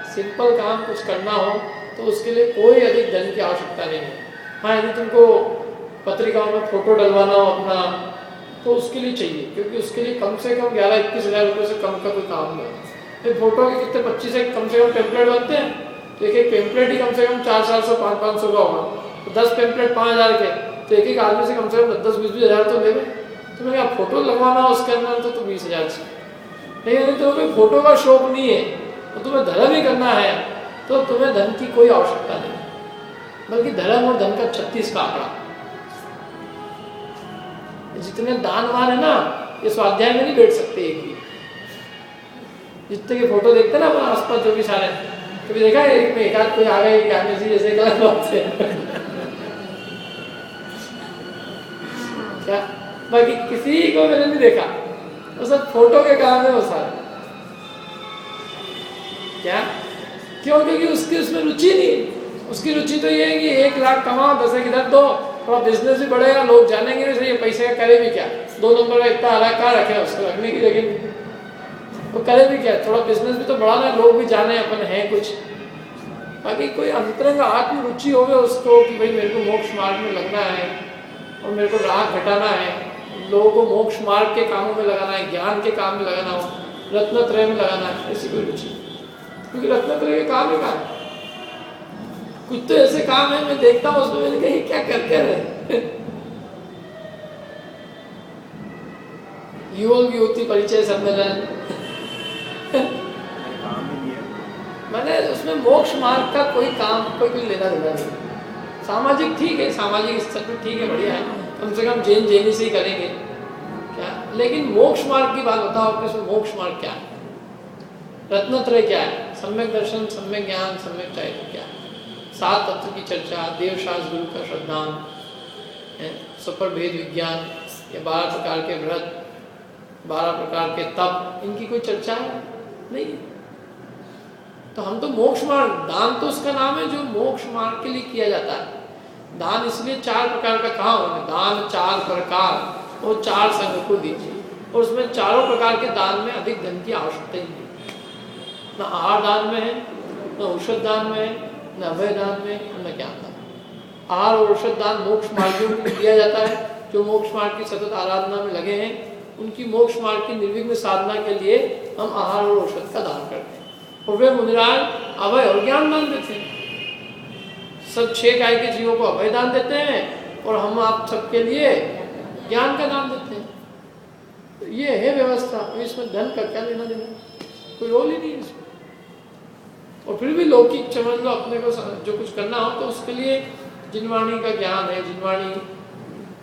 सिंपल काम कुछ करना हो तो उसके लिए कोई अधिक धन की आवश्यकता नहीं है। हाँ, यदि तुमको पत्रिकाओं में फोटो डलवाना हो अपना तो उसके लिए चाहिए, क्योंकि उसके लिए कम से कम 11-21 हज़ार रुपये से कम का कोई काम नहीं है। फिर फोटो के कितने 25 से कम से कम पेम्पलेट बनते हैं, तो एक पेम्पलेट ही कम से कम 400-400 500-500 का होगा, तो 10 पेम्पलेट 5000 के, तो एक आदमी से कम 10-20 हज़ार तो ले गए। तो मैं क्या फोटो लगवाना हो उसके अंदर तो 20 हज़ार चाहिए। नहीं तो तुम्हें फोटो का शौक नहीं है, तो तुम्हें धर्म ही करना है, तो तुम्हें धन की कोई आवश्यकता नहीं, बल्कि धर्म और धन का 36 का आंकड़ा। जितने दानवान है ना ये स्वाध्याय में नहीं बैठ सकते एक भी। जितने के फोटो देखते हैं ना अपना आसपास जो भी सारे, कभी देखा है एक में एक आध कोई आ गए ज्ञानी जी जैसे गलत बात से क्या, बाकी किसी को मैंने नहीं देखा, वो सब फोटो के काम है वो सारे। क्या क्यों? क्योंकि उसकी उसमें रुचि नहीं। उसकी रुचि तो ये है कि 1 लाख कमाओ, 10 इधर दो, थोड़ा बिजनेस भी बढ़ेगा, लोग जानेंगे नहीं सही पैसे का करे भी क्या, 2 नंबर का इतना अलग कहाँ रखे उसको रखने की जगह नहीं, वो करे भी क्या, थोड़ा बिजनेस भी तो बढ़ाना है, लोग भी जाने अपन है कुछ। बाकी कोई अंतरंग आत्म रुचि हो उसको कि भाई मेरे को मोक्ष मार्ग में लगना है और मेरे को राग घटाना है, लोगों को मोक्ष मार्ग के कामों में लगाना है, ज्ञान के काम में लगाना हो, रत्नत्रय में लगाना है, ऐसी कोई रुचि। क्योंकि रत्नत्रय के काम ही कहाँ है, कुछ तो ऐसे काम है मैं देखता हूँ उसमें, मैंने कहा क्या करते रहे युवक युवती परिचय सम्मेलन मैंने उसमें मोक्ष मार्ग का कोई काम कोई लेना देना नहीं। सामाजिक ठीक है, सामाजिक स्तर पर ठीक है, बढ़िया है, कम से कम जैन जैनी से ही करेंगे क्या, लेकिन मोक्ष मार्ग की बात बताओ कि उसमें मोक्ष मार्ग क्या है, रत्नत्रय क्या है, सम्यक दर्शन, सम्यक ज्ञान, सम्यक चारित्र क्या है, 7 तत्व की चर्चा, देवशास्त्र गुरु का श्रद्धान, सफल भेद विज्ञान, या 12 प्रकार के व्रत, 12 प्रकार के तप, इनकी कोई चर्चा है नहीं। तो हम तो मोक्ष मार्ग, दान तो उसका नाम है जो मोक्ष मार्ग के लिए किया जाता है। दान इसलिए 4 प्रकार का कहा उन्होंने, दान 4 प्रकार, वो 4 संघ को दीजिए, और उसमें चारों प्रकार के दान में अधिक धन की आवश्यकता ही नहीं, न आहार दान में है, न औषध दान में है, न अभय दान में, न ज्ञान दान। आहार और औषध दान मोक्ष मार्गियों को दिया जाता है, जो मोक्ष मार्ग की सतत आराधना में लगे हैं, उनकी मोक्ष मार्ग की निर्विघ्न साधना के लिए हम आहार और औषध का दान करते हैं। और वे मुनिराज अभय और ज्ञान दान देते हैं। सब 6 काय के जीवों को अभय दान देते हैं और हम आप सबके लिए ज्ञान का दान देते हैं। तो ये है व्यवस्था, इसमें धन का क्या लेना देना, कोई रोल ही नहीं है इसमें। और फिर भी लौकिक समझ लो, अपने को जो कुछ करना हो तो उसके लिए जिनवाणी का ज्ञान है, जिनवाणी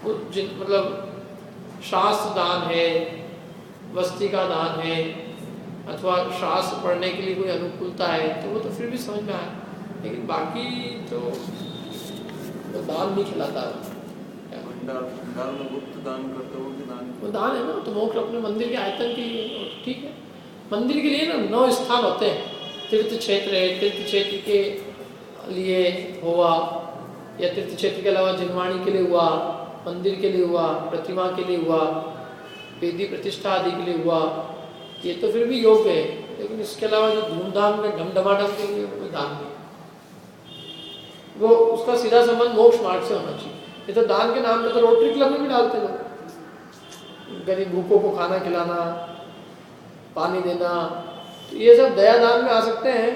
मतलब शास्त्र दान है, वस्ती का दान है, अथवा शास्त्र पढ़ने के लिए कोई अनुकूलता है तो वो तो फिर भी समझ में आए, लेकिन बाकी तो दान नहीं खिलाता। भंडार में गुप्त दान करते हो कि दान, वो दान है ना, तो मोक्ष अपने मंदिर के आयतन के लिए ठीक है। मंदिर के लिए ना 9 स्थान होते हैं, तीर्थ क्षेत्र है, तीर्थ क्षेत्र के लिए हुआ, या तीर्थ क्षेत्र के अलावा जिनवाणी के लिए हुआ, मंदिर के लिए हुआ, प्रतिमा के लिए हुआ, वेदी प्रतिष्ठा आदि के लिए हुआ, ये तो फिर भी योग्य है। लेकिन इसके अलावा जो धूमधाम में ढमढमाढ़म के लिए कोई दान नहीं, वो उसका सीधा संबंध मोक्ष मार्ग से होना चाहिए। ये तो दान के नाम पे तो रोटरी क्लब में भी डालते लोग, गरीब भूखों को खाना खिलाना, पानी देना, तो ये सब दया दान में आ सकते हैं,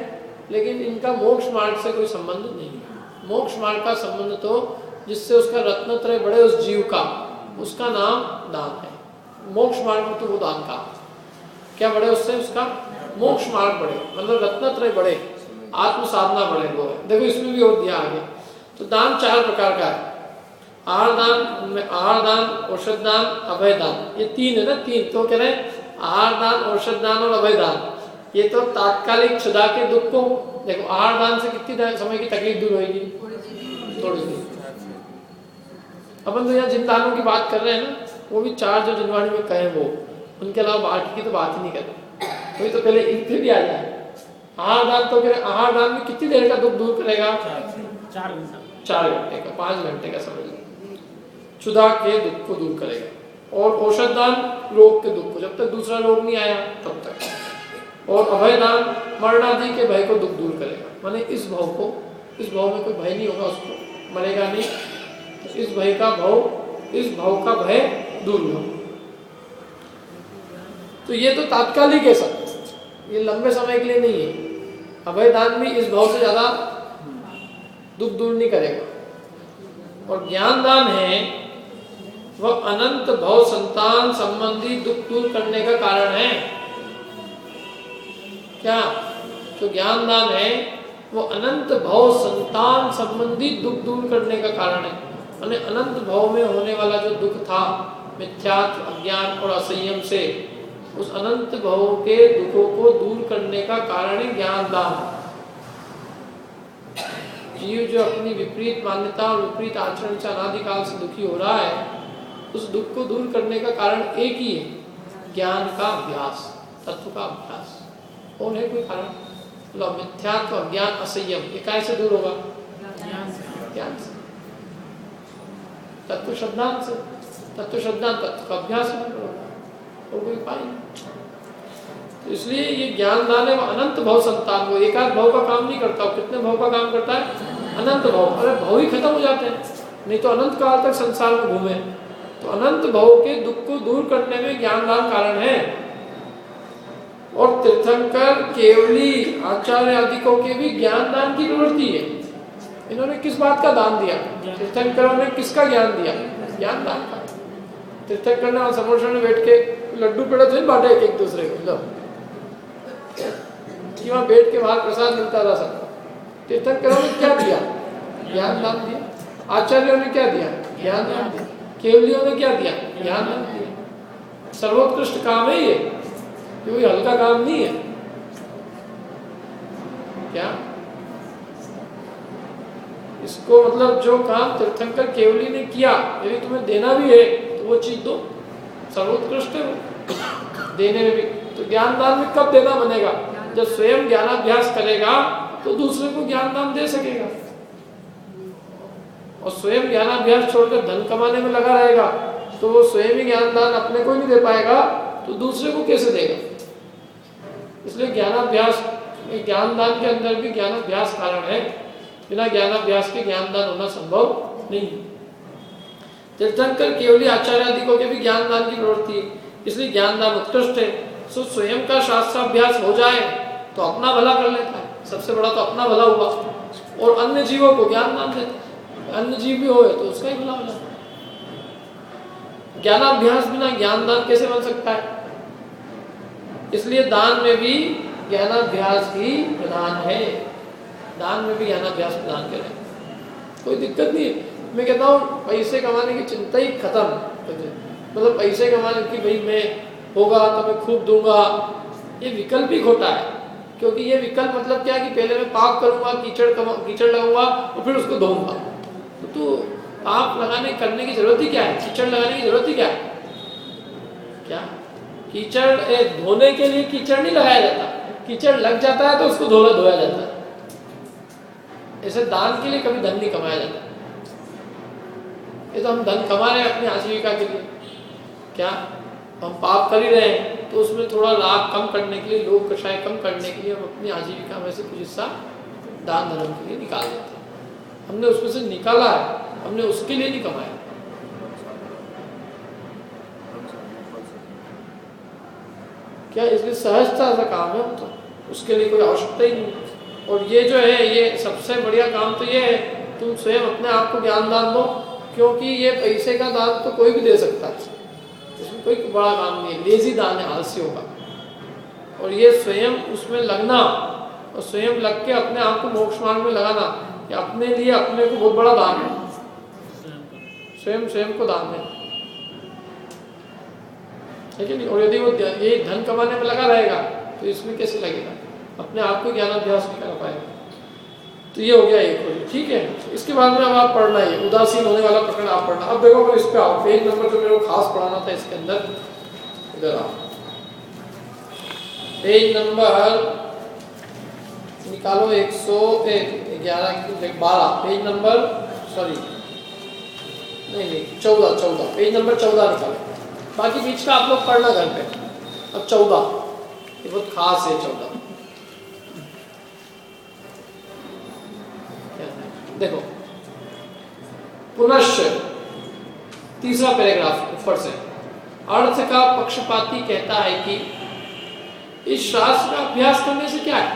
लेकिन इनका मोक्ष मार्ग से कोई संबंध नहीं है। मोक्ष मार्ग का संबंध तो जिससे उसका रत्नत्रय बढ़े उस जीव का, उसका नाम दान है। मोक्ष मार्ग में तो वो दान का क्या बढ़े, उससे उसका मोक्ष मार्ग बढ़े, मतलब रत्नत्रय बढ़े, आत्म साधना बढ़े, वो है। देखो इसमें भी और दिया आगे। तो दान 4 प्रकार का है, आहार दान, औषध दान, अभय दान, ये 3 है ना, 3 तो कह रहे हैं आहार दान, औषध दान और अभय दान। ये तो तात्कालिक क्षुधा के दुख को, देखो आहार दान से कितनी समय की तकलीफ दूर होगी, थोड़ी सी। अपन तो यहाँ जिन दानों की बात कर रहे हैं ना, वो भी 4 जो जिनवाणी में कहे वो, उनके अलावा बाकी की तो बात ही नहीं करते। वही तो पहले इनके भी आ जाए। आहार दान तो कह आहार दान में कितनी देर का दुख दूर करेगा, 4 घंटे का, 5 घंटे का समझ लो, क्षुधा के दुख को दूर करेगा। और औषध दान रोग के दुख को, जब तक दूसरा रोग नहीं आया तब तक। और अभय दान मरणादि के भय को दुख दूर करेगा, माने इस भव में कोई भय नहीं होगा, उसको मरेगा नहीं, तो इस भव का भय दूर हुआ। तो ये तो तात्कालिक है सब, ये लंबे समय के लिए नहीं है। अभय दान भी इस भाव से ज्यादा दुख दूर नहीं करेगा। और ज्ञान दान है वह अनंत भव संतान संबंधी दुख दूर करने का कारण है। क्या? जो ज्ञान दान है वो अनंत भव संतान संबंधी दुख दूर करने का कारण है। अनंत भव में होने वाला जो दुख था मिथ्यात्व, अज्ञान और असंयम से उस अनंत भवों के दुखों को दूर करने का कारण है ज्ञान दान। जीव जो अपनी विपरीत मान्यता और विपरीत आचरण से अनादिकाल से दुखी हो रहा है, उस दुख को दूर करने का कारण एक ही है, ज्ञान का अभ्यास, तत्व का अभ्यास। और है कोई कारण? मतलब मिथ्यात्व, अज्ञान, असंयम, ये कैसे दूर होगा? ज्ञान से, तत्व श्रद्धांत से। तत्व श्रद्धांत तत्व का अभ्यास नहीं होगा, और कोई उपाय नहीं। तो इसलिए ये ज्ञान दान है वो अनंत भव संतान को, एक आध भव का काम नहीं करता। कितने भव का काम करता है? अनंत भव। अरे भव ही खत्म हो जाते हैं, नहीं तो अनंत काल तक संसार में घूमे। तो अनंत भव के दुख को दूर करने में ज्ञान दान कारण है। और तीर्थंकर, केवली, आचार्य आदिकों के भी ज्ञान दान की प्रवृत्ति है। इन्होंने किस बात का दान दिया? तीर्थंकरों ने किसका ज्ञान दिया? ज्ञान दान का। तीर्थंकर ने समोसन में बैठ के लड्डू पेड़ा तो बांटे एक दूसरे को, कि वहाँ बैठ के बाहर प्रसाद मिलता था सबको। तीर्थंकरों ने क्या दिया? ज्ञान दान दिया। आचार्यों ने क्या दिया? ज्ञान दान दिया। केवलियों ने क्या दिया? ज्ञान दान दिया। सर्वोत्कृष्ट काम है ये, कोई हल्का काम नहीं है। क्या इसको मतलब जो काम तीर्थंकर केवली ने किया, यदि तुम्हें देना भी है तो वो चीज दो, सर्वोत्कृष्ट है वो देने में भी। तो ज्ञान दान में कब देना बनेगा? जब स्वयं ज्ञानाभ्यास करेगा तो दूसरे को ज्ञान दान दे सकेगा। और स्वयं ज्ञानाभ्यास छोड़कर धन कमाने में लगा रहेगा तो वो स्वयं ही ज्ञान दान अपने को नहीं दे पाएगा तो दूसरे को कैसे देगा? इसलिए ज्ञानाभ्यास, ज्ञान दान के अंदर भी ज्ञानाभ्यास कारण है। बिना ज्ञानाभ्यास के ज्ञान दान होना संभव नहीं। तीर्थंकर, केवली, आचार्य आदि को के भी ज्ञान दान की प्रवृत्ति है, इसलिए ज्ञान दान उत्कृष्ट है। सो स्वयं का शास्त्राभ्यास हो जाए तो अपना भला कर लेता है, सबसे बड़ा तो अपना भला हुआ। और अन्य जीवों को ज्ञान दान देता है, अन्य जीव भी होए तो उसका ही भला हो जाता है। ज्ञानाभ्यास बिना ज्ञान दान कैसे बन सकता है? इसलिए दान में भी ज्ञानाभ्यास ही प्रधान है। दान में भी ज्ञानाभ्यास प्रदान करें, कोई दिक्कत नहीं है। मैं कहता हूँ पैसे कमाने की चिंता ही खत्म। मतलब पैसे कमाने की, भाई मैं होगा तो मैं खूब दूंगा, ये विकल्प ही खोटा है। क्योंकि ये विकल्प मतलब क्या है कि पहले मैं पाप करूंगा, कीचड़ लगाऊंगा और फिर उसको धोऊंगा। तो पाप लगाने करने की जरूरत ही क्या है? कीचड़ लगाने की जरूरत ही क्या है? क्या कीचड़ धोने के लिए कीचड़ नहीं लगाया जाता, कीचड़ लग जाता है तो उसको धोया जाता है। ऐसे दान के लिए कभी धन नहीं कमाया जाता। ये तो हम धन कमा रहे हैं अपनी आजीविका के लिए, क्या हम पाप कर ही रहे हैं तो उसमें थोड़ा लाभ कम करने के लिए, लोग कषाय कम करने के लिए हम अपनी आजीविका में से कुछ हिस्सा दान धर्म के लिए निकाल देते हैं। हमने उसमें से निकाला है, हमने उसके लिए नहीं कमाया। क्या इसलिए सहजता का काम है, तो उसके लिए कोई आवश्यकता ही नहीं। और ये जो है, ये सबसे बढ़िया काम तो ये है तुम स्वयं अपने आप को ज्ञान दान दो। क्योंकि ये पैसे का दान तो कोई भी दे सकता है, इसमें कोई बड़ा काम नहीं है, लेजी दान है आलस्यों का। और ये स्वयं उसमें लगना और स्वयं लग के अपने आप को मोक्ष मार्ग में लगाना, ये अपने लिए अपने को बहुत बड़ा दान है। स्वयं को दान है, ठीक है नहीं? और यदि वो ये धन कमाने में लगा रहेगा तो इसमें कैसे लगेगा? अपने आप को ज्ञानाभ्यास नहीं कर पाएगा। तो ये हो गया एक, ठीक है। इसके बाद में अब आप पढ़ना है उदासीन होने वाला प्रकरण आप पढ़ना। अब देखो मैं इस पे आओ, पेज नंबर जो मेरे को खास पढ़ाना था इसके अंदर, इधर आओ, पेज नंबर निकालो 111 पेज नंबर, सॉरी नहीं 14 पेज नंबर 14 निकालो। बाकी बीच का आप लोग पढ़ना घर पे। अब 14 ये बहुत खास है। 14 देखो, पुनश्च तीसरा पैराग्राफ ऊपर से, अर्थ का पक्षपाती कहता है कि इस शास्त्र का अभ्यास करने से क्या है?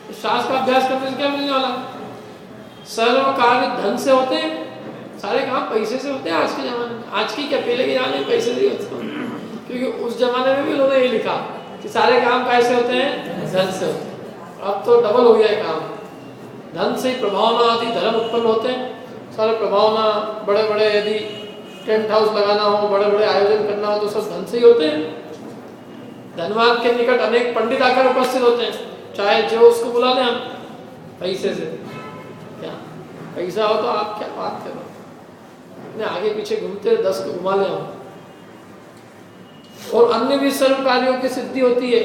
इस शास्त्र का अभ्यास करने से क्या मिलने वाला? सर्व कार्य धन से होते हैं, सारे काम पैसे से होते हैं आज के जमाने में। आज की क्या, पहले के जमाने में पैसे नहीं होते, क्योंकि उस जमाने में भी उन्होंने ये लिखा कि सारे काम कैसे होते हैं? धन से होते हैं। अब तो डबल हो गया है काम, धन से प्रभावना आदि धर्म उत्पन्न होते हैं। सारे प्रभावना, बड़े बड़े यदि टेंट हाउस लगाना हो, बड़े बड़े आयोजन करना हो, तो सब धन से ही होते हैं। धनवान के निकट अनेक पंडित आकर उपस्थित होते हैं, चाहे जो उसको बुला लें हम पैसे से। क्या पैसा हो तो आप क्या बात करो, अपने आगे पीछे घूमते 10 को घुमा ले हम। और अन्य भी सर्व कार्यों की सिद्धि होती है।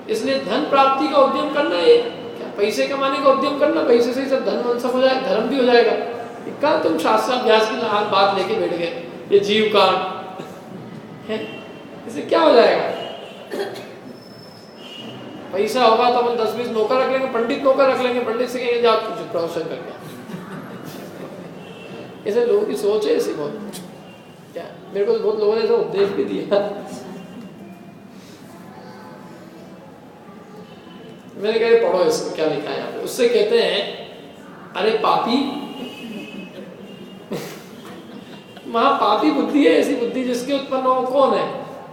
इसलिए धन प्राप्ति का उद्यम करना है, क्या पैसे कमाने का उद्यम करना, पैसे से ही सब धन वन सब हो जाए, धर्म भी हो जाएगा। कहा तुम शास्त्राभ्यास की बात लेके बैठ गए, ये जीव कांड है, इससे क्या हो जाएगा? पैसा होगा तो अपन 10-20 नौकर रख लेंगे, पंडित नौकर रख लेंगे, पंडित से कहेंगे जाओ कुछ प्रोफेशन करके। ऐसे लोगों की सोच है ऐसी बहुत। क्या मेरे को तो बहुत लोगों ने ऐसा उपदेश भी दिया, मैंने कहा पढ़ो इसको क्या लिखा है यहाँ पे। उससे कहते हैं अरे पापी, महापापी बुद्धि है, ऐसी बुद्धि जिसके उत्पन्न हो कौन है?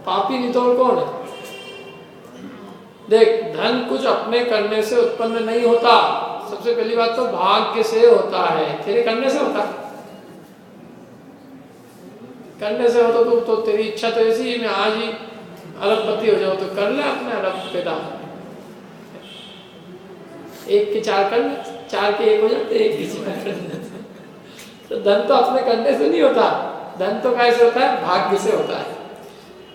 पापी नहीं तो और कौन है? देख, धन कुछ अपने करने से उत्पन्न नहीं होता। सबसे पहली बात तो भाग्य से होता है, तेरे करने से होता है। करने से होता तो तेरी इच्छा तो ऐसी है मैं आज ही अरबपति हो जाऊं, तो कर ले अपने अरब पैदा। 1 के 4 कर ले, 4 के 1 हो जाते, 1 के 4 कर ले। तो धन तो अपने करने से नहीं होता, धन तो कैसे होता है? भाग्य से होता है।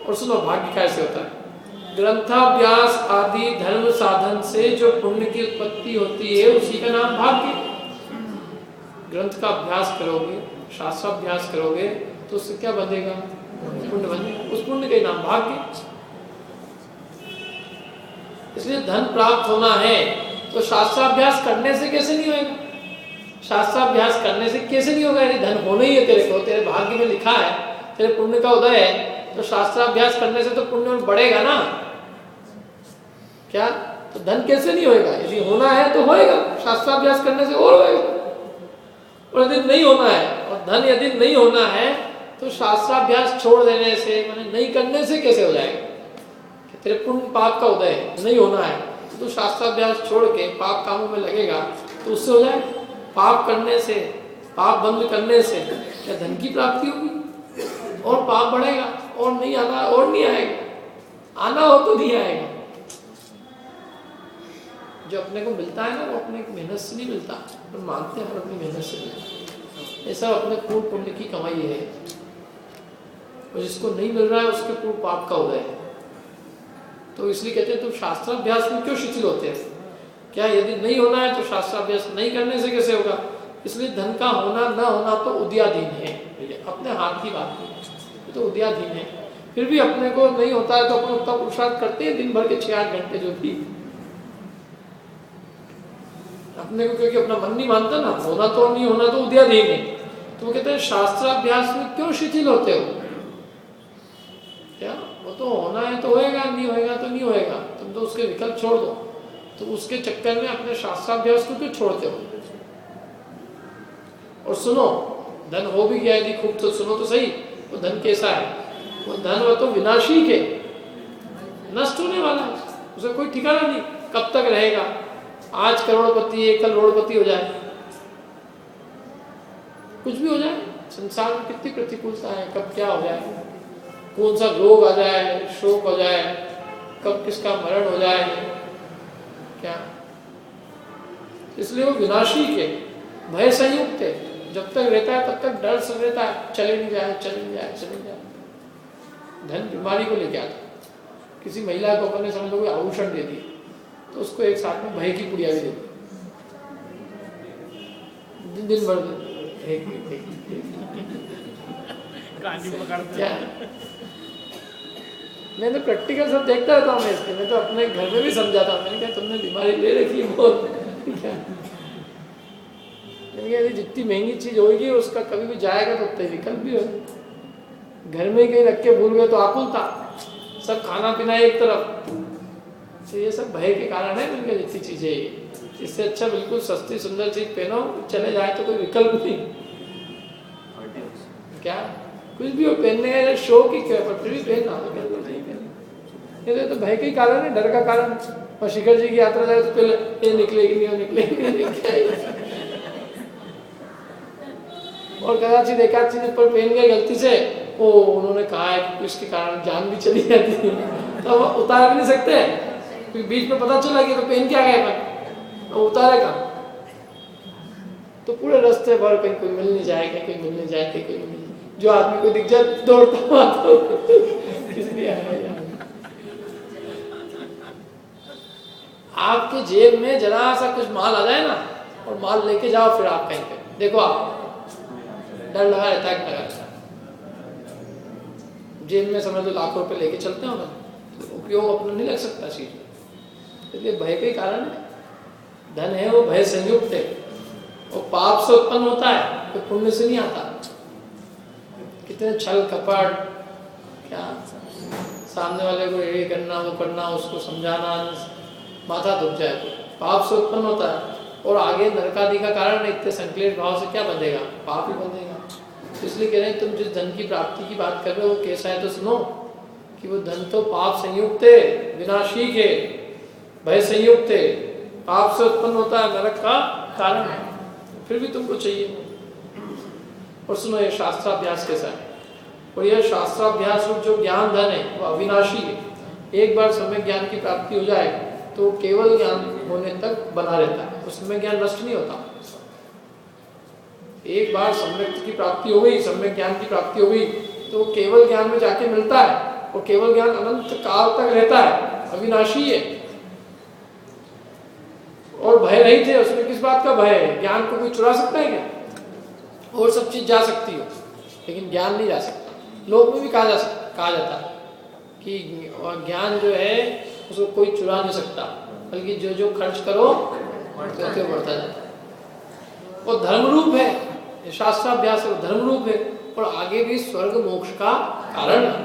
और सुनो भाग्य कैसे होता है? ग्रंथाभ्यास आदि धर्म साधन से जो पुण्य की उत्पत्ति होती है उसी का नाम भाग्य। ग्रंथ का अभ्यास करोगे, शास्त्राभ्यास करोगे तो उससे क्या बनेगा? पुण्य बनेगा, उस पुण्य का नाम भाग्य। इसलिए धन प्राप्त होना है तो शास्त्राभ्यास करने से कैसे नहीं होगा? शास्त्राभ्यास करने से कैसे नहीं होगा? यदि धन होना ही है तेरे को, तेरे भाग्य में लिखा है, तेरे पुण्य का उदय है, तो शास्त्राभ्यास करने से तो पुण्य बढ़ेगा ना। क्या तो धन कैसे नहीं होएगा? यदि होना है तो होएगा, शास्त्राभ्यास करने से और होएगा। और यदि नहीं होना है, और धन यदि नहीं होना है तो शास्त्राभ्यास छोड़ देने से, माने नहीं करने से कैसे हो जाएगा? तेरे पुण्य पाप का उदय है, नहीं होना है तो शास्त्राभ्यास छोड़ के पाप कामों में लगेगा तो उससे हो जाएगा। पाप करने से, पाप बंद करने से क्या धन की प्राप्ति होगी? और पाप बढ़ेगा, और नहीं आना, और नहीं आएगा। आना हो तो नहीं आएगा। जो अपने को मिलता है ना वो अपने मेहनत से नहीं मिलता, तो मानते हैं अपनी मेहनत से मिलता। ये सब अपने पूर्ण पुण्य की कमाई है। और जिसको नहीं मिल रहा है उसके पूर्ण पाप का उदय है। तो इसलिए कहते हैं तुम शास्त्राभ्यास में क्यों शिथिल होते हैं? क्या यदि नहीं होना है तो शास्त्राभ्यास नहीं करने से कैसे होगा? इसलिए धन का होना न होना तो उदयाधीन है, अपने हाथ की बात नहीं, तो उदयाधीन है। फिर भी अपने को नहीं होता है तो अपन उतना पुरुषार्थ करते हैं दिन भर के 6-8 घंटे जो भी अपने को, क्योंकि अपना मन नहीं मानता ना, होना तो नहीं होना तो उदयाधीन है। तो वो कहते हैं शास्त्राभ्यास में क्यों शिथिल होते हो? क्या वो तो होना है तो होएगा, नहीं होएगा तो नहीं होएगा, तुम तो उसके विकल्प छोड़ दो। तो उसके चक्कर में अपने शास्त्राभ्यास को क्यों छोड़ते हो? और सुनो, धन हो भी गया यदि खूब तो सुनो तो सही, वो धन कैसा है? वो धन वो तो विनाशी के, नष्ट होने वाला है, उसे कोई ठिकाना नहीं कब तक रहेगा। आज करोड़पति है, कल रोड़पति हो जाए, कुछ भी हो जाए। संसार में कितनी प्रतिकूलता है, कब क्या हो जाए, कौन सा रोग आ जाए, शोक हो जाए, कब किसका मरण हो जाए, क्या। इसलिए वो विनाशी के, भय संयुक्त है। जब तक रहता है तब तक डर से रहता है, चले नहीं जाए, चले नहीं जाए, चले नहीं जाए। धन बीमारी को लेके आता। किसी महिला को अपने समझ लो कोई आभूषण दे दिए तो उसको एक साथ में भय की पुड़िया भी दे दी, दिन भर क्या। मैं तो प्रैक्टिकल सब देखता रहता हूँ, मैं तो अपने घर में भी समझाता हूँ। मैंने कहा तुमने बीमारी ले रखी है बहुत, क्या। यदि जितनी महंगी चीज होगी उसका कभी भी जाएगा तो उतना विकल्प भी होगा। घर में कहीं रख के भूल गए तो आकुलता, सब खाना पीना एक तरफ, तो ये सब भय के कारण है। मैंने कहा जितनी चीजें, इससे अच्छा बिल्कुल सस्ती सुंदर चीज पहनो, चले जाए तो कोई विकल्प नहीं। क्या कुछ भी हो पहनने का शौक ही क्या, पर फिर भी पहनना नहीं पहनना, ये तो भय के कारण है, डर का कारण। और शिखर जी की यात्रा जाए तो पहले ये निकलेगी नहीं, निकलेगी नहीं, क्या और कदाचित एक आध चीज ऊपर पहन गए गलती से, वो उन्होंने कहा है कि इसके कारण जान भी चली जाती है, तो उतार भी नहीं सकते क्योंकि बीच में पता चला कि तो पहन क्या गए अपन, तो उतारेगा। तो पूरे रास्ते भर कहीं कोई मिल नहीं जाएगा, कोई मिल नहीं जाए, कोई मिल नहीं, जो आदमी को दिख जाए दौड़ता हुआ तो इसलिए आया। आपके जेब में जरा सा कुछ माल आ जाए ना, और माल लेके जाओ, फिर आप कहीं पे देखो, आप डर लगा रहता है, लगा रहता है। जेब में समझ लो लाखों रुपए लेके चलते हो ना, तो उपयोग अपना नहीं लग सकता चीज। इसलिए भय के कारण धन है वो भय संयुक्त है, वो पाप से उत्पन्न होता है, तो पुण्य से नहीं आता। कितने छल कपट, क्या सामने वाले को ये करना, वो करना, उसको समझाना, माथा दुख जाए, पाप से उत्पन्न होता है। और आगे नरकादि का कारण इतने संकलेश भाव से क्या बंधेगा, पाप ही बंधेगा। इसलिए कह रहे हैं तुम जिस धन की प्राप्ति की बात कर रहे हो वो कैसा है, तो सुनो कि वो धन तो पाप संयुक्त है, विनाशी है, भय संयुक्त है, पाप से उत्पन्न होता है, नरक का कारण है, फिर भी तुमको चाहिए। और सुनो ये शास्त्राभ्यास कैसा है, और यह शास्त्राभ्यास रूप जो ज्ञान धन है वो अविनाशी है। एक बार सम्यक ज्ञान की प्राप्ति हो जाए तो केवल ज्ञान होने तक बना रहता है, उसमें ज्ञान नष्ट नहीं होता। एक बार सम्यक की प्राप्ति हो गई, सम्यक ज्ञान की प्राप्ति हो गई, तो केवल ज्ञान में जाके मिलता है, और केवल ज्ञान अनंत काल तक रहता है, अविनाशी है। और भय रहित है, उसमें किस बात का भय है? ज्ञान को कोई चुरा सकता है क्या? और सब चीज जा सकती हो, लेकिन ज्ञान नहीं जा सकता। लोक में भी कहा जाता है कि ज्ञान जो है उसको कोई चुरा नहीं सकता, बल्कि जो जो खर्च करो तो बढ़ता जाता है। वो धर्म रूप है, शास्त्राभ्यास धर्म रूप है, और आगे भी स्वर्ग मोक्ष का कारण है।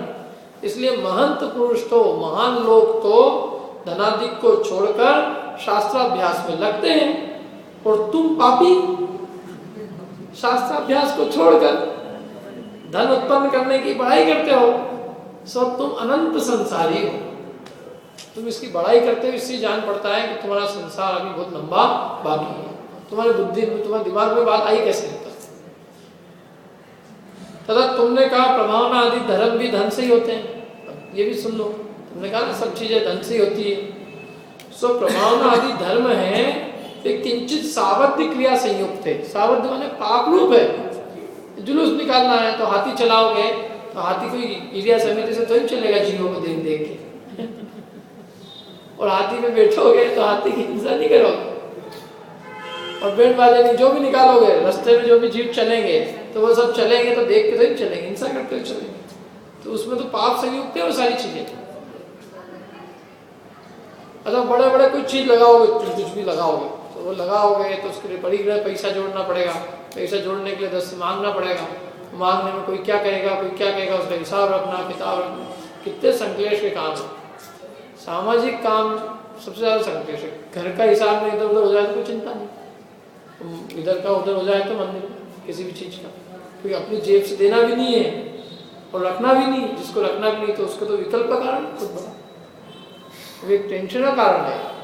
इसलिए महंत पुरुष तो, महान लोग तो धनाधिक को छोड़कर शास्त्राभ्यास में लगते हैं, और तुम पापी शास्त्राभ्यास को छोड़कर धन उत्पन्न करने की बड़ाई करते हो। सब तुम अनंत संसारी हो, तुम इसकी बड़ाई करते हो, इससे जान पड़ता है कि तुम्हारा संसार अभी बहुत लंबा बाकी है। तुम्हारे बुद्धि में, तुम्हारे दिमाग में बात आई कैसे होता? तथा तुमने कहा प्रभावना आदि धर्म भी धन से ही होते हैं, ये भी सुन लो। तुमने कहा सब चीजें धन से ही होती है। सो प्रभावना आदि धर्म है, एक किंचित सावध्य क्रिया संयुक्त है। सावध्य माने पाप रूप है। जुलूस निकालना है तो हाथी चलाओगे, तो हाथी कोई एरिया समिति से थोड़ी चलेगा जीवों को देख देख के और हाथी में बैठोगे तो हाथी की हिंसा नहीं करोगे। और बैंड बाजे नहीं, जो भी निकालोगे, रास्ते में जो भी जीव चलेंगे तो वो सब चलेंगे तो देख के तो ही चलेंगे, हिंसा करते हुए चलेंगे। तो उसमें तो पाप संयुक्त है वो सारी चीजें। अच्छा बड़े बड़े कुछ चीज लगाओगे, कुछ भी लगाओगे, तो वो लगाओगे तो उसके लिए बड़ी पैसा जोड़ना पड़ेगा। पैसा जोड़ने के लिए 10 से मांगना पड़ेगा। मांगने में कोई क्या कहेगा, कोई क्या कहेगा, उसका हिसाब रखना, किताब रखना, कितने संकलेश के काम है। सामाजिक काम सबसे ज्यादा संकलेश है। घर का हिसाब में इधर उधर हो जाए तो कोई चिंता नहीं, इधर का उधर हो जाए तो मंदिर किसी भी चीज का, क्योंकि अपनी जेब से देना भी नहीं है और रखना भी नहीं। जिसको रखना भी नहीं तो उसको तो विकल्प का कारण खुद बना, वो एक टेंशन का कारण है।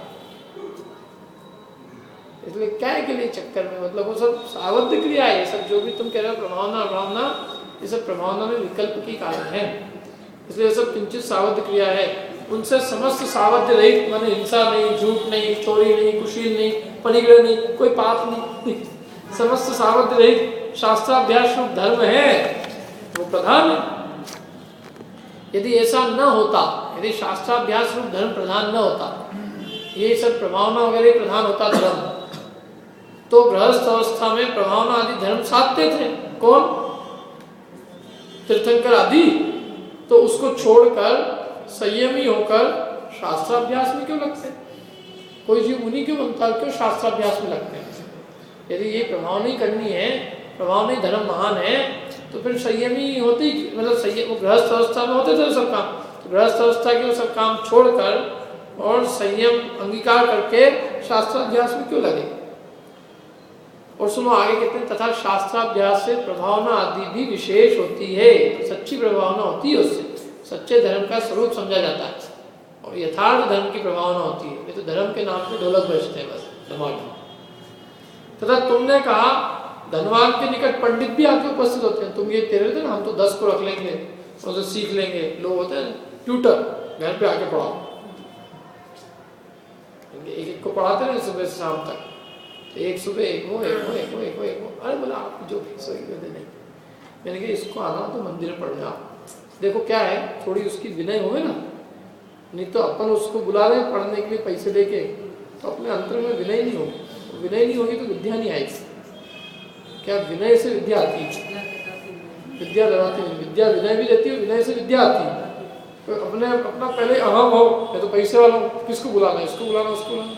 इसलिए क्या के लिए चक्कर में, मतलब वो सब सावध क्रिया है। सब जो भी तुम कह रहे हो प्रभावना अभावना, ये सब प्रभावना में विकल्प की कारण है। इसलिए ये सब किंचित सावध क्रिया है। उनसे समस्त सावध्य रहित, माने हिंसा नहीं, झूठ नहीं, चोरी नहीं, कुशील नहीं, परिग्रह नहीं, कोई पाप नहीं, समस्त सावध्य रहित शास्त्राभ्यास रूप धर्म है वो प्रधान है। यदि ऐसा न होता, यदि शास्त्राभ्यास रूप धर्म प्रधान न होता, ये सब प्रभावना वगैरह प्रधान होता धर्म, तो गृहस्थ अवस्था में प्रभावना आदि धर्म साधते थे। कौन? तीर्थंकर आदि। तो उसको छोड़कर संयमी होकर शास्त्राभ्यास में क्यों लगते? कोई जीव उन्हीं क्यों बनता है, क्यों शास्त्राभ्यास में लगते हैं? यदि ये प्रभावना ही करनी है, प्रभावना धर्म महान है, तो फिर संयमी होती, मतलब संयम गृहस्थ अवस्था में होते थे सब काम। तो गृहस्थ अवस्था के सब काम छोड़कर और संयम अंगीकार करके शास्त्राभ्यास में क्यों लगे? और सुनो आगे कहते हैं, तथा शास्त्राभ्यास से प्रभावना आदि भी विशेष होती है। सच्ची प्रभावना होती है, उससे सच्चे धर्म का स्वरूप समझा जाता है और यथार्थ धर्म की प्रभावना होती है। ये तो धर्म के नाम पे ढोलक बजते हैं बस दिमाग में। तथा तुमने कहा धनवान के निकट पंडित भी आके उपस्थित होते हैं। तुम ये कह रहे थे ना हम तो 10 को रख लेंगे और उसे सीख लेंगे, लोग होते हैं ट्यूटर, घर पे आके पढ़ाओ, एक एक को पढ़ाते रहे सुबह से शाम तक, तो एक सुबह एक वो एक वो एक वो एक वो एक वो, अरे बोला आप जो फीस होगी दे नहीं। मैंने कहा इसको आना तो मंदिर में पढ़ जाओ। देखो क्या है, थोड़ी उसकी विनय होवे ना, नहीं तो अपन उसको बुला रहे हैं पढ़ने के लिए पैसे देके, तो अपने अंतर में विनय नहीं होगी, विनय नहीं होगी तो विद्या नहीं आएगी। क्या विनय से विद्या आती है, विद्या दराती है, विद्या विनय भी देती है, विनय से विद्या आती है। तो अपने अपना पहले अहम हो, मैं तो पैसे वाला हूँ, किसको बुलाना है, इसको बुलाना उसको बुलाना,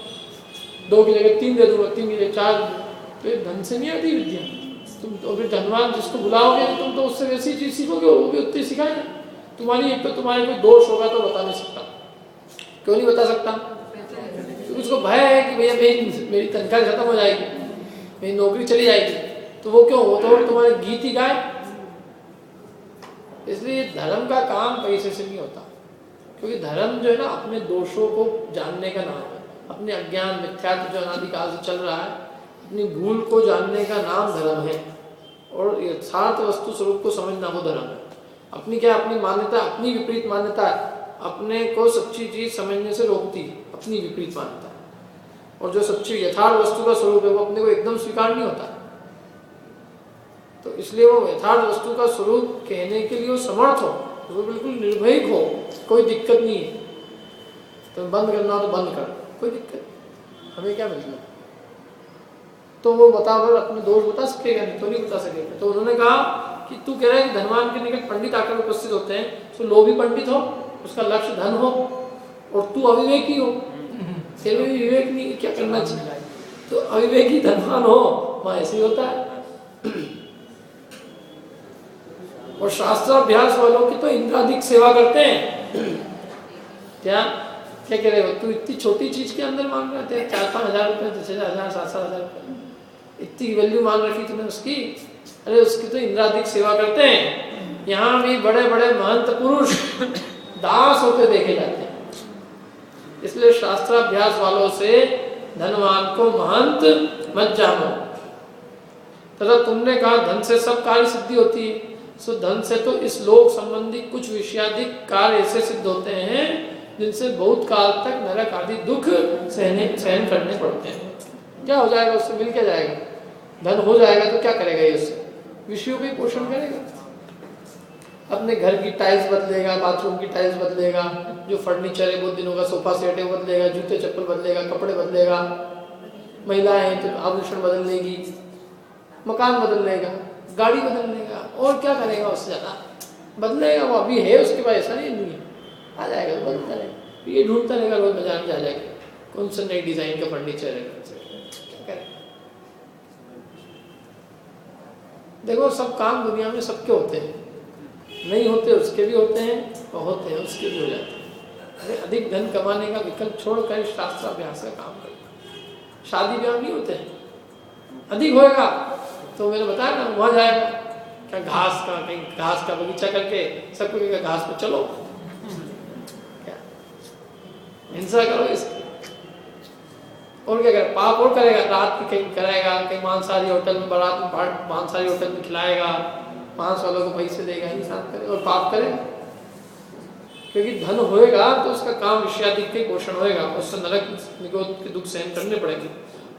2 की जगह 3 दे दूंगा, 3 की जगह 4, तो ये धन से नहीं आती विद्या। तुम तो फिर धनवान जिसको बुलाओगे तुम तो उससे वैसी चीज सीखोगे, वो भी उतनी सिखाएगा। तुम्हारी एक तो तुम्हारे कोई दोष होगा तो बता नहीं सकता, क्यों नहीं बता सकता, तो उसको भय है कि भैया मेरी तनख्वाह खत्म हो जाएगी, मेरी नौकरी चली जाएगी, तो वो क्यों, वो तो तुम्हारे गीत ही गाए। इसलिए धर्म का काम पैसे से नहीं होता, क्योंकि धर्म जो है ना अपने दोषों को जानने का नाम है, अपने अज्ञान मिथ्यात्व जो अनादिकाल से चल रहा है, अपनी भूल को जानने का नाम धर्म है, और यथार्थ वस्तु स्वरूप को समझना वो धर्म है। अपनी क्या, अपनी मान्यता, अपनी विपरीत मान्यता अपने को सच्ची चीज समझने से रोकती है, अपनी विपरीत मान्यता, और जो सच्ची यथार्थ वस्तु का स्वरूप है वो अपने को एकदम स्वीकार नहीं होता। तो इसलिए वो यथार्थ वस्तु का स्वरूप कहने के लिए वो समर्थ हो, वो बिल्कुल निर्भीक हो, कोई दिक्कत नहीं है, तो बंद करना तो बंद कर, कोई दिक्कत नहीं, हमें क्या मिलता। तो वो बताकर अपने दोष बता सकेगा, नहीं तो नहीं बता सकेगा। तो उन्होंने कहा कि तू कह रहा है कि धनवान के निकट पंडित आकर उपस्थित होते हैं, तो लोभी पंडित हो, उसका लक्ष्य धन हो, और तू अविवेकी हो, तेरे में विवेक नहीं, क्या करना चाहिए, तो अविवेकी धनवान हो, वहां ऐसे ही होता है। और शास्त्राभ्यास वालों की तो इंद्राधिक सेवा करते हैं। क्या क्या कह रहे हो, तू इतनी छोटी चीज के अंदर मांग रहे थे, 4-5 हजार रुपये, 6,000 7-7 हजार रुपये, इतनी वैल्यू मान रखी तुमने उसकी, अरे उसकी तो इंद्राधिक सेवा करते हैं। यहाँ भी बड़े बड़े महंत पुरुष दास होते देखे जाते हैं। इसलिए शास्त्राभ्यास वालों से धनवान को महंत मत जानो। तथा तुमने कहा धन से सब कार्य सिद्धि होती है, सो धन से तो इस लोक संबंधी कुछ विषयाधिक कार्य ऐसे सिद्ध होते हैं जिनसे बहुत काल तक नरक आदि दुख सहन करने पड़ते हैं। क्या हो जाएगा उससे, मिल क्या जाएगा, धन हो जाएगा तो क्या करेगा ये, उससे विषयों का ही पोषण करेगा, अपने घर की टाइल्स बदलेगा, बाथरूम की टाइल्स बदलेगा, जो फर्नीचर है बहुत दिनों का सोफा सेट है वो बदलेगा, जूते चप्पल बदलेगा, कपड़े बदलेगा, महिलाएं हैं तो आभूषण बदल लेगी, मकान बदल लेगा, गाड़ी बदल लेगा, और क्या करेगा उससे ज्यादा बदलेगा। वो अभी है उसके पास, ऐसा नहीं है, आ जाएगा तो बदलता रहेगा, ये ढूंढता रहेगा रोज बाजार में जा जाएगा कौन सा नई डिजाइन का फर्नीचर है, क्या करेगा। देखो सब काम दुनिया में सबके होते हैं, नहीं होते उसके भी होते हैं, और होते हैं उसके भी हो जाते हैं। अरे अधिक धन कमाने का विकल्प छोड़कर शास्त्राभ्यास का काम करो। शादी ब्याह नहीं होते हैं, अधिक होएगा तो मैंने बताया ना वहाँ जाएगा, क्या घास का, कहीं घास का बगीचा करके सबको कहेगा घास पे चलो, क्या हिंसा करो इसकी, और क्या करेगा, पाप और करेगा, रात की कहीं कराएगा, कहीं मांसाहारी होटल में, बारात में मांसाहारी होटल में खिलाएगा, मांस वालों को पैसे देगा, इंसान करेगा और पाप करेगा। क्योंकि धन होएगा तो उसका काम विषयाधिक के पोषण होएगा, उससे नरक निगोद के दुख सहन करने पड़ेंगे।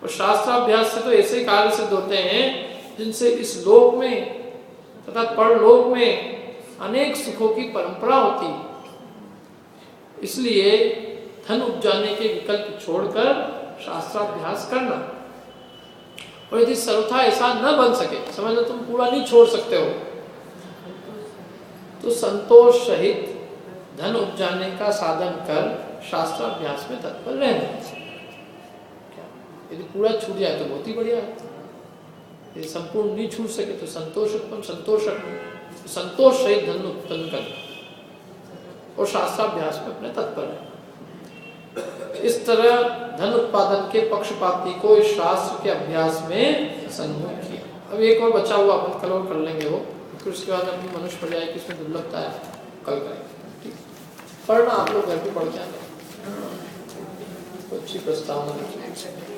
और शास्त्राभ्यास से तो ऐसे कार्य सिद्ध होते हैं जिनसे इस लोक में तथा परलोक में अनेक सुखों की परंपरा होती है। इसलिए धन उपजाने के विकल्प छोड़कर शास्त्राभ्यास करना। और यदि सर्वथा ऐसा न बन सके, समझ लो तुम पूरा नहीं छोड़ सकते हो, तो संतोष सहित धन उपजाने का साधन कर शास्त्राभ्यास में तत्पर रहना। यदि पूरा छूट जाए तो बहुत ही बढ़िया है, यदि संपूर्ण नहीं छूट सके तो संतोष उत्पन्न, संतोष रखना, संतोष सहित धन उत्पन्न करना और शास्त्राभ्यास में अपने तत्पर रहना। इस तरह धन उत्पादन के पक्षपाती को इस शास्त्र के अभ्यास में सम्मोहित किया। अब एक और बचा हुआ अपन कल और कर लेंगे वो, फिर उसके बाद अपनी मनुष्य पर्याय की इसमें दुर्लभता है, कल करेंगे। ठीक, पढ़ना आप लोग घर पे पढ़ के आए, अच्छी प्रस्तावना।